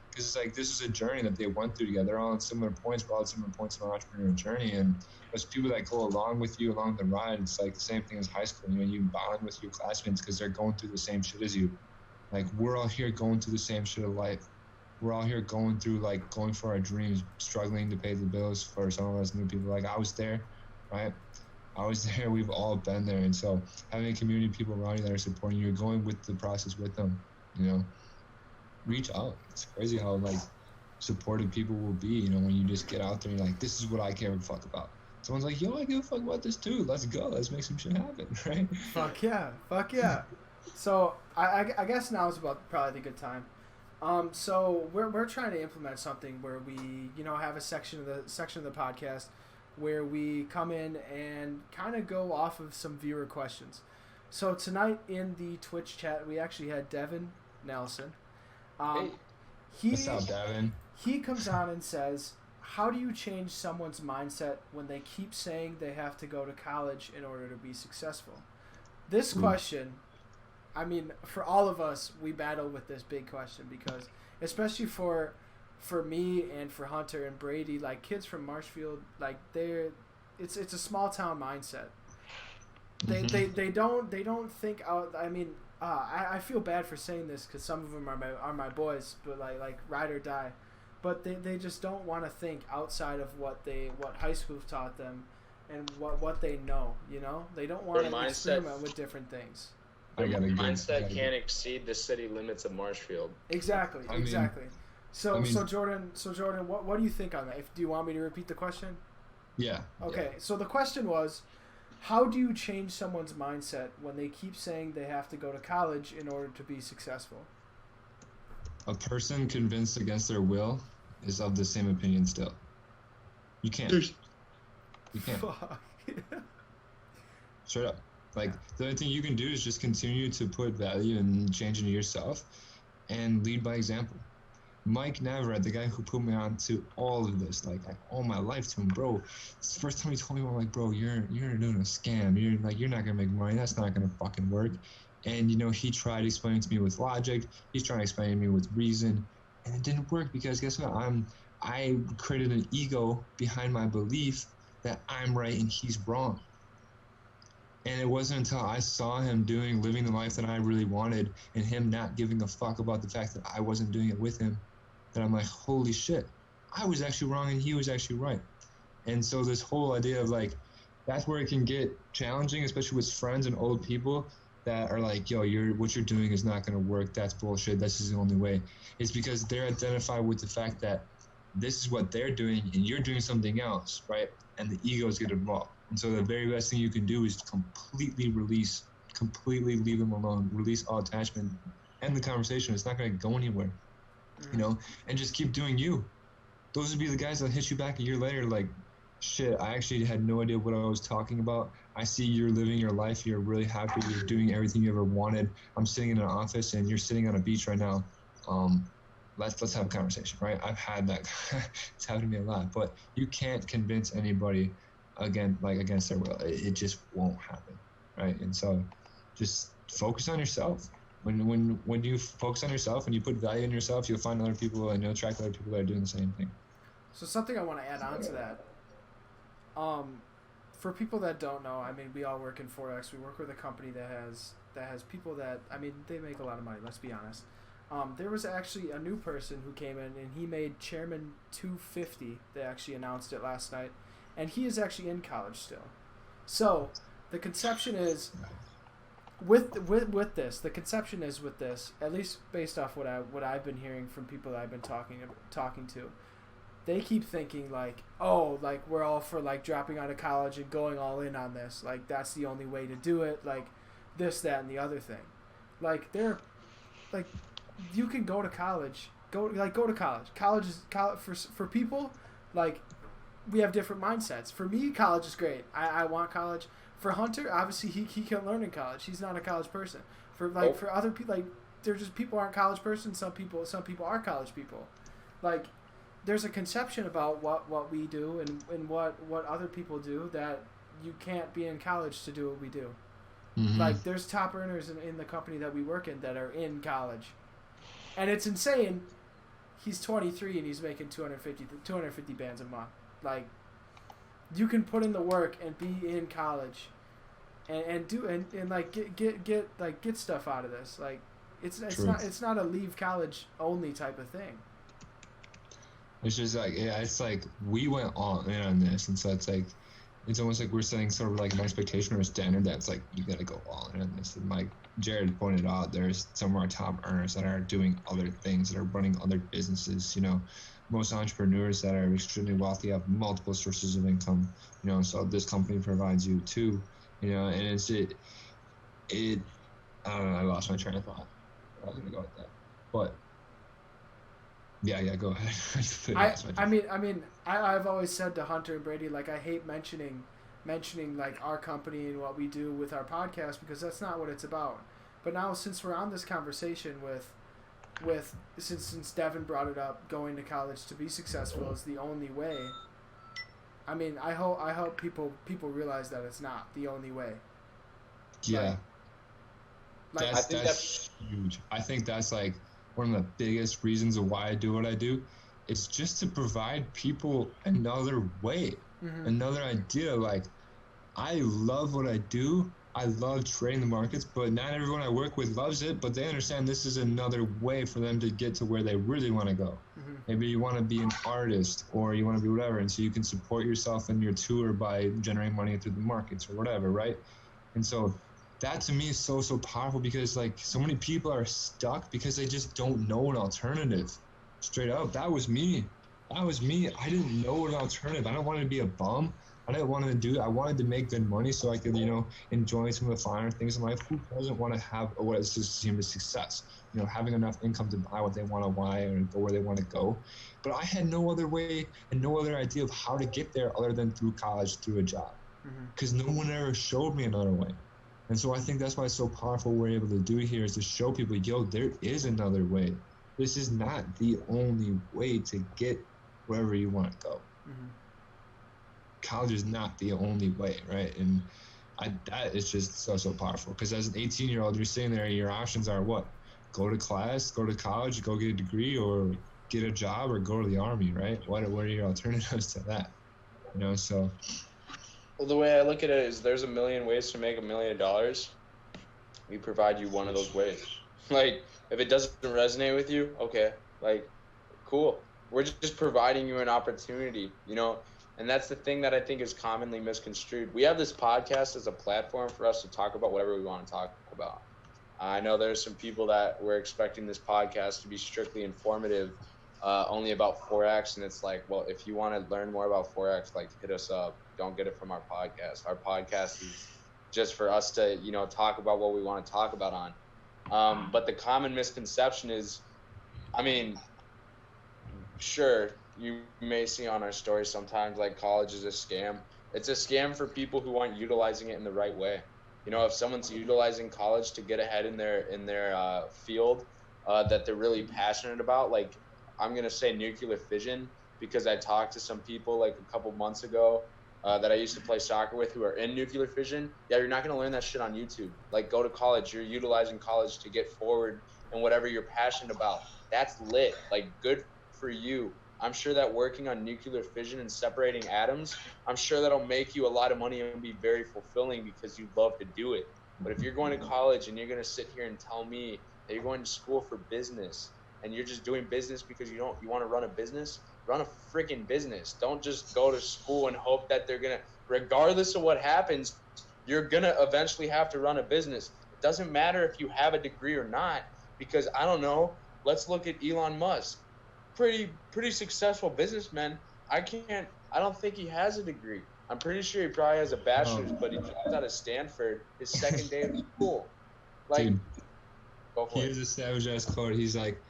because it's like, this is a journey that they went through together. They're all at similar points. We're all at similar points in our entrepreneurial journey. And there's people that go along with you along the ride. It's like the same thing as high school. You know, you bond with your classmates because they're going through the same shit as you. Like, we're all here going through the same shit of life. We're all here going through, like, going for our dreams, struggling to pay the bills for some of us new people. Like, I was there, right? I was there. We've all been there. And so having a community of people around you that are supporting you, going with the process with them, you know, reach out. It's crazy how, like, supportive people will be, you know, when you just get out there and you're like, this is what I care a fuck about. Someone's like, yo, I give a fuck about this too. Let's go. Let's make some shit happen, right? Fuck yeah. Fuck yeah. So I guess now is about probably the good time. So we're trying to implement something where we, you know, have a section of the podcast where we come in and kind of go off of some viewer questions. So tonight in the Twitch chat, we actually had Devin Nelson. What's up, Devin? He comes on and says, how do you change someone's mindset when they keep saying they have to go to college in order to be successful? This question, I mean, for all of us, we battle with this big question because, especially for me and for Hunter and Brady, like, kids from Marshfield, like, it's a small town mindset. They don't think out. I mean, I feel bad for saying this because some of them are my boys, but like ride or die, but they just don't want to think outside of what high school taught them and what they know. You know, they don't want to experiment with different things. Mindset can't exceed the city limits of Marshfield. Exactly. So Jordan, what do you think on that? Do you want me to repeat the question? Yeah. Okay. Yeah. So the question was, how do you change someone's mindset when they keep saying they have to go to college in order to be successful? A person convinced against their will is of the same opinion still. You can't. You can't. Fuck. Straight up. Like, the only thing you can do is just continue to put value and change into yourself and lead by example. Mike Navarrete, the guy who put me on to all of this, like, I owe my life to him, bro. It's the first time he told me, I'm like, bro, you're doing a scam. You're not gonna make money. That's not gonna fucking work. And, you know, he tried explaining to me with logic. He's trying to explain to me with reason, and it didn't work because guess what? I created an ego behind my belief that I'm right and he's wrong. And it wasn't until I saw him living the life that I really wanted, and him not giving a fuck about the fact that I wasn't doing it with him, that I'm like, holy shit, I was actually wrong and he was actually right. And so this whole idea of like, that's where it can get challenging, especially with friends and old people that are like, yo, what you're doing is not going to work. That's bullshit. This is the only way. It's because they're identified with the fact that this is what they're doing and you're doing something else, right? And the egos get involved. And so the very best thing you can do is completely leave them alone, release all attachment, end the conversation. It's not going to go anywhere, you know, and just keep doing you. Those would be the guys that hit you back a year later like, shit, I actually had no idea what I was talking about. I see you're living your life. You're really happy. You're doing everything you ever wanted. I'm sitting in an office and you're sitting on a beach right now. Let's have a conversation, right? I've had that. It's happened to me a lot. But you can't convince anybody against their will. It just won't happen, right? And so just focus on yourself. When you focus on yourself and you put value in yourself, you'll find other people and you'll attract other people that are doing the same thing. So something I want to add on to that. For people that don't know, I mean, we all work in Forex. We work with a company that has people that, I mean, they make a lot of money. Let's be honest. There was actually a new person who came in and he made Chairman 250. They actually announced it last night, and he is actually in college still. So the conception is with this, at least based off what I've been hearing from people that I've been talking to. They keep thinking like, oh, like we're all for like dropping out of college and going all in on this. Like that's the only way to do it. Like this, that, and the other thing. Like you can go to college. Go to college. College is for people. Like we have different mindsets. For me, college is great. I want college. For Hunter, obviously he can learn in college. He's not a college person. For other people, like they're just people aren't college persons. Some people are college people. Like. There's a conception about what we do and what other people do that you can't be in college to do what we do. Mm-hmm. Like, there's top earners in the company that we work in that are in college. And it's insane. He's 23 and he's making 250 bands a month. Like, you can put in the work and be in college and get stuff out of this. Like, it's not a leave college only type of thing. It's just like, yeah, it's like we went all in on this, and so it's like, it's almost like we're setting sort of like an expectation or a standard that's like, you gotta go all in on this. And like Jared pointed out, there's some of our top earners that are doing other things, that are running other businesses. You know, most entrepreneurs that are extremely wealthy have multiple sources of income. You know, so this company provides you too. You know, and it's I don't know, I lost my train of thought. I was gonna go with that, but. Yeah, go ahead. I've always said to Hunter and Brady, like, I hate mentioning like our company and what we do with our podcast because that's not what it's about. But now since we're on this conversation since Devin brought it up, going to college to be successful is the only way. I mean, I hope people realize that it's not the only way. Yeah. That's huge. I think that's like one of the biggest reasons of why I do what I do. It's just to provide people another way, another idea. Like, I love what I do. I love trading the markets, but not everyone I work with loves it, but they understand this is another way for them to get to where they really want to go. Maybe you want to be an artist or you want to be whatever, and so you can support yourself in your tour by generating money through the markets or whatever, right? And so that to me is so powerful because like so many people are stuck because they just don't know an alternative. Straight up, that was me. I didn't know an alternative. I don't want to be a bum. I wanted to make good money so I could, you know, enjoy some of the finer things in life. Who doesn't want to have what is seen as success? You know, having enough income to buy what they want to buy and go where they want to go. But I had no other way and no other idea of how to get there other than through college, through a job. Because no one ever showed me another way. And so I think that's why it's so powerful what we're able to do here is to show people, yo, there is another way. This is not the only way to get wherever you want to go. College is not the only way, right? And that is just so powerful. Because as an 18-year-old, you're sitting there, your options are what? Go to class, go to college, go get a degree, or get a job or go to the army, right? What are your alternatives to that? You know, so. Well, the way I look at it is there's a million ways to make $1 million. We provide you one of those ways. Like, if it doesn't resonate with you, okay, like, cool. We're just providing you an opportunity, you know? And that's the thing that I think is commonly misconstrued. We have this podcast as a platform for us to talk about whatever we want to talk about. I know there's some people that were expecting this podcast to be strictly informative, only about Forex, and it's like, well, if you want to learn more about Forex, like, hit us up. Don't get it from our podcast. Our podcast is just for us to, you know, talk about what we want to talk about on. But the common misconception is, I mean, sure, you may see on our stories sometimes like college is a scam. It's a scam for people who aren't utilizing it in the right way. You know, if someone's utilizing college to get ahead in their field that they're really passionate about, like, I'm gonna say nuclear fission because I talked to some people like a couple months ago that I used to play soccer with who are in nuclear fission. Yeah, you're not gonna learn that shit on YouTube. Like, go to college. You're utilizing college to get forward in whatever you're passionate about. That's lit. Like, good for you. I'm sure that working on nuclear fission and separating atoms, I'm sure that'll make you a lot of money and be very fulfilling because you love to do it. But if you're going to college and you're going to sit here and tell me that you're going to school for business and you're just doing business because you want to run a business, run a freaking business. Don't just go to school and hope that they're going to, regardless of what happens, you're going to eventually have to run a business. It doesn't matter if you have a degree or not, because I don't know, let's look at Elon Musk. Pretty successful businessman. I don't think he has a degree. I'm pretty sure he probably has a bachelor's, but he dropped out of Stanford his second day of school. Like, dude, go for it. here's a savage ass quote. He's like,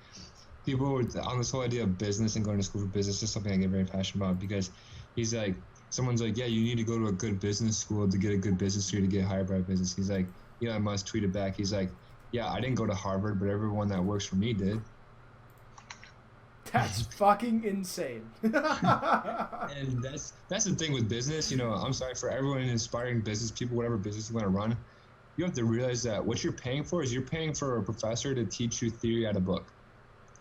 people on this whole idea of business and going to school for business is something I get very passionate about, because he's like, someone's like, yeah, you need to go to a good business school to get a good business degree to get hired by a business. He's like, Elon Musk tweeted back. He's like, yeah, I didn't go to Harvard, but everyone that works for me did. That's fucking insane. And that's the thing with business. You know, I'm sorry for everyone inspiring business people, whatever business you want to run. You have to realize that what you're paying for is you're paying for a professor to teach you theory out of a book.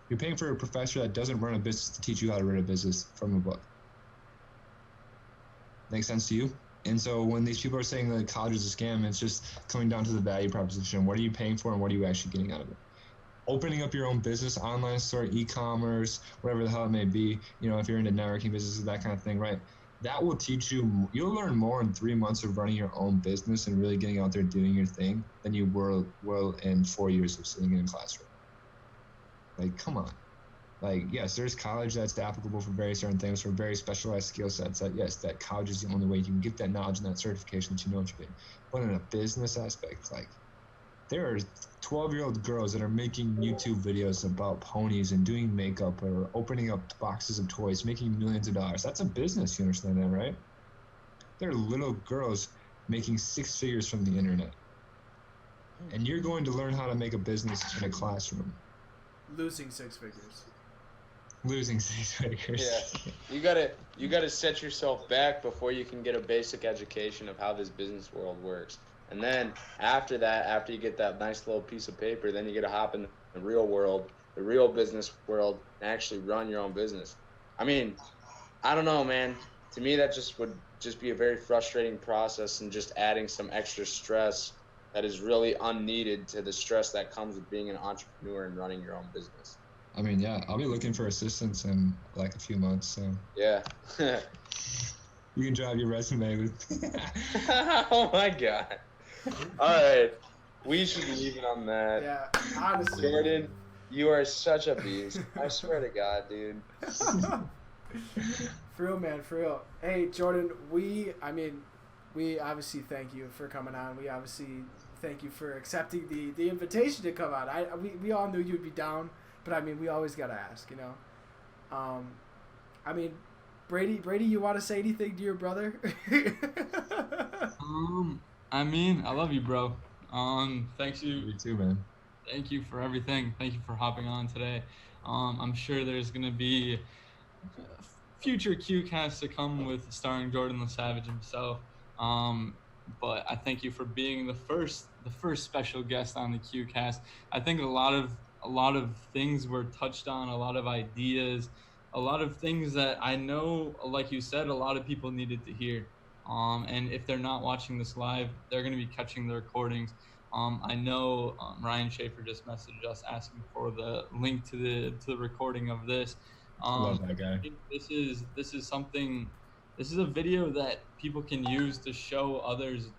You're paying for a professor that doesn't run a business to teach you how to run a business from a book. Makes sense to you? And so when these people are saying that college is a scam, it's just coming down to the value proposition. What are you paying for and what are you actually getting out of it? Opening up your own business, online store, e-commerce, whatever the hell it may be, you know, if you're into networking businesses, that kind of thing, right? That will teach you, you'll learn more in 3 months of running your own business and really getting out there doing your thing than you will in 4 years of sitting in a classroom. Like, come on. Like, yes, there's college that's applicable for very certain things, for very specialized skill sets. That, yes, that college is the only way you can get that knowledge and that certification that you know what you're getting. But in a business aspect, like, there are 12-year-old girls that are making YouTube videos about ponies and doing makeup or opening up boxes of toys, making millions of dollars. That's a business, you understand that, right? There are little girls making 6 figures from the internet. And you're going to learn how to make a business in a classroom. Losing 6 figures. Losing 6 figures. Yeah. You gotta set yourself back before you can get a basic education of how this business world works. And then after that, after you get that nice little piece of paper, then you get to hop in the real world, the real business world, and actually run your own business. I mean, I don't know, man. To me, that would be a very frustrating process and just adding some extra stress that is really unneeded to the stress that comes with being an entrepreneur and running your own business. I mean, yeah, I'll be looking for assistance in like a few months, so. Yeah. You can drive your resume with. Oh my God. All right, we should leave it on that. Yeah, honestly. Jordan, you are such a beast. I swear to God, dude. For real, man, for real. Hey, Jordan, we obviously thank you for coming on. We obviously thank you for accepting the invitation to come on. We all knew you'd be down, but I mean, we always gotta ask, you know. I mean, Brady, you want to say anything to your brother? I mean, I love you, bro. Thanks you. You too, man. Thank you for everything. Thank you for hopping on today. I'm sure there's gonna be future QCasts to come with starring Jordan LaSavage himself. But I thank you for being the first special guest on the QCast. I think a lot a lot of things were touched on, a lot of ideas, a lot of things that I know, like you said, a lot of people needed to hear. And if they're not watching this live, they're going to be catching the recordings. I know Ryan Schaefer just messaged us asking for the link to the recording of this. Love that guy. I think this is something. This is a video that people can use to show others,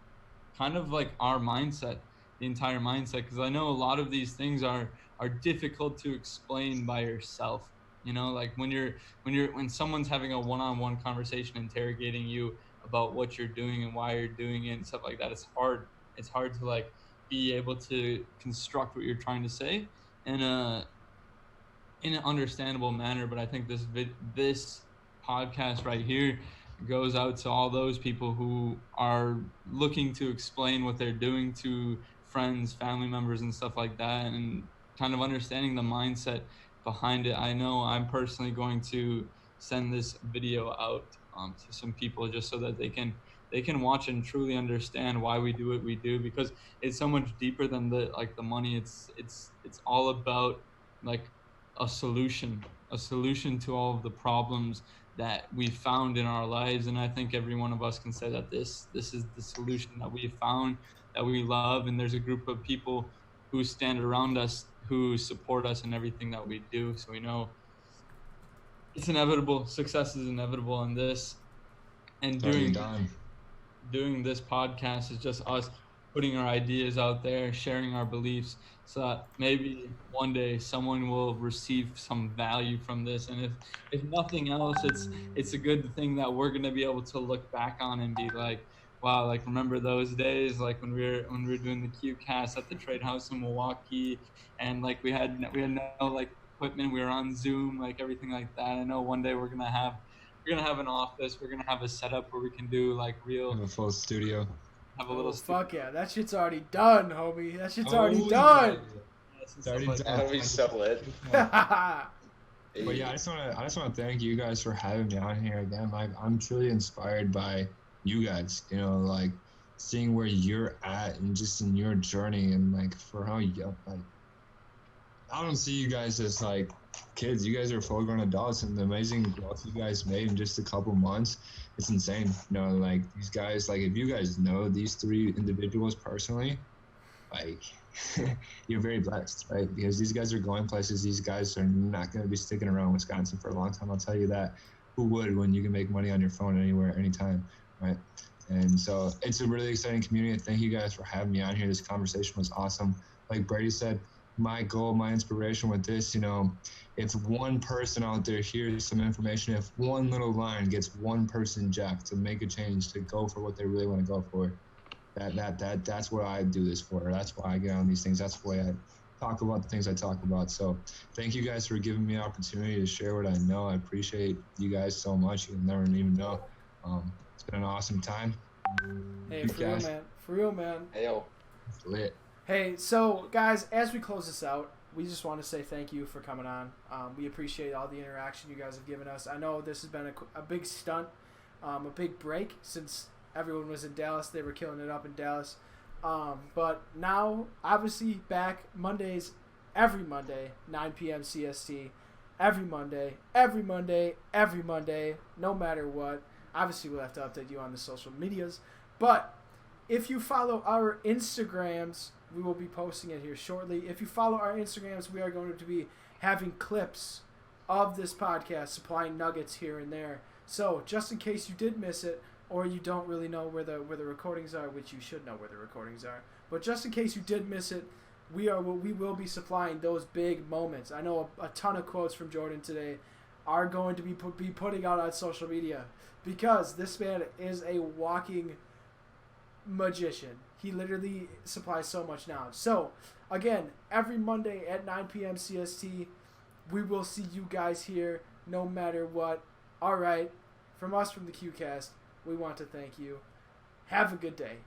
kind of like our mindset, the entire mindset. Because I know a lot of these things are difficult to explain by yourself. You know, like when someone's having a one-on-one conversation, interrogating you about what you're doing and why you're doing it and stuff like that. It's hard. It's hard to like be able to construct what you're trying to say in an understandable manner. But I think this podcast right here goes out to all those people who are looking to explain what they're doing to friends, family members, and stuff like that, and kind of understanding the mindset behind it. I know I'm personally going to send this video out to some people just so that they can watch and truly understand why we do what we do, because it's so much deeper than the money. It's all about like a solution to all of the problems that we found in our lives. And I think every one of us can say that this is the solution that we found, that we love, and there's a group of people who stand around us, who support us in everything that we do. So we know it's inevitable. Success is inevitable in this. And doing this podcast is just us putting our ideas out there, sharing our beliefs, so that maybe one day someone will receive some value from this. And if nothing else, it's a good thing that we're gonna be able to look back on and be like, wow, like remember those days, like when we were doing the QCast at the Trade House in Milwaukee, and like we had no like equipment, we were on Zoom, like everything like that. I know one day we're gonna have an office, we're gonna have a setup where we can do like Have a full studio. Have a little fuck yeah, that shit's already done, homie. That shit's already done. It's already done. That'll be so lit. But yeah, I just want to thank you guys for having me on here again. Like, I'm truly inspired by you guys. You know, like seeing where you're at and just in your journey, and like for how you like. I don't see you guys as like kids. You guys are full-grown adults, and the amazing growth you guys made in just a couple months, it's insane. You know, like these guys, like if you guys know these three individuals personally, like you're very blessed, right? Because these guys are going places. These guys are not going to be sticking around Wisconsin for a long time. I'll tell you that. Who would, when you can make money on your phone anywhere, anytime, right? And so it's a really exciting community. Thank you guys for having me on here. This conversation was awesome. Like Brady said, my goal, my inspiration with this, you know, if one person out there hears some information, if one little line gets one person jacked to make a change, to go for what they really want to go for, that's what I do this for. That's why I get on these things. That's the way I talk about the things I talk about. So thank you guys for giving me an opportunity to share what I know. I appreciate you guys so much. You'll never even know. It's been an awesome time. Hey, for real, man. Hey, yo. It's lit. Hey, so guys, as we close this out, we just want to say thank you for coming on. We appreciate all the interaction you guys have given us. I know this has been a big stunt, a big break since everyone was in Dallas. They were killing it up in Dallas. But now, obviously, back Mondays, every Monday, 9 p.m. CST. Every Monday, no matter what. Obviously, we'll have to update you on the social medias. But if you follow our Instagrams, we will be posting it here shortly. If you follow our Instagrams, we are going to be having clips of this podcast, supplying nuggets here and there. So just in case you did miss it, or you don't really know where the recordings are, which you should know where the recordings are, but just in case you did miss it, we will be supplying those big moments. I know a ton of quotes from Jordan today are going to be putting out on social media, because this man is a walking magician. He literally supplies so much knowledge. So, again, every Monday at 9 p.m. CST, we will see you guys here no matter what. All right, from us from the QCast, we want to thank you. Have a good day.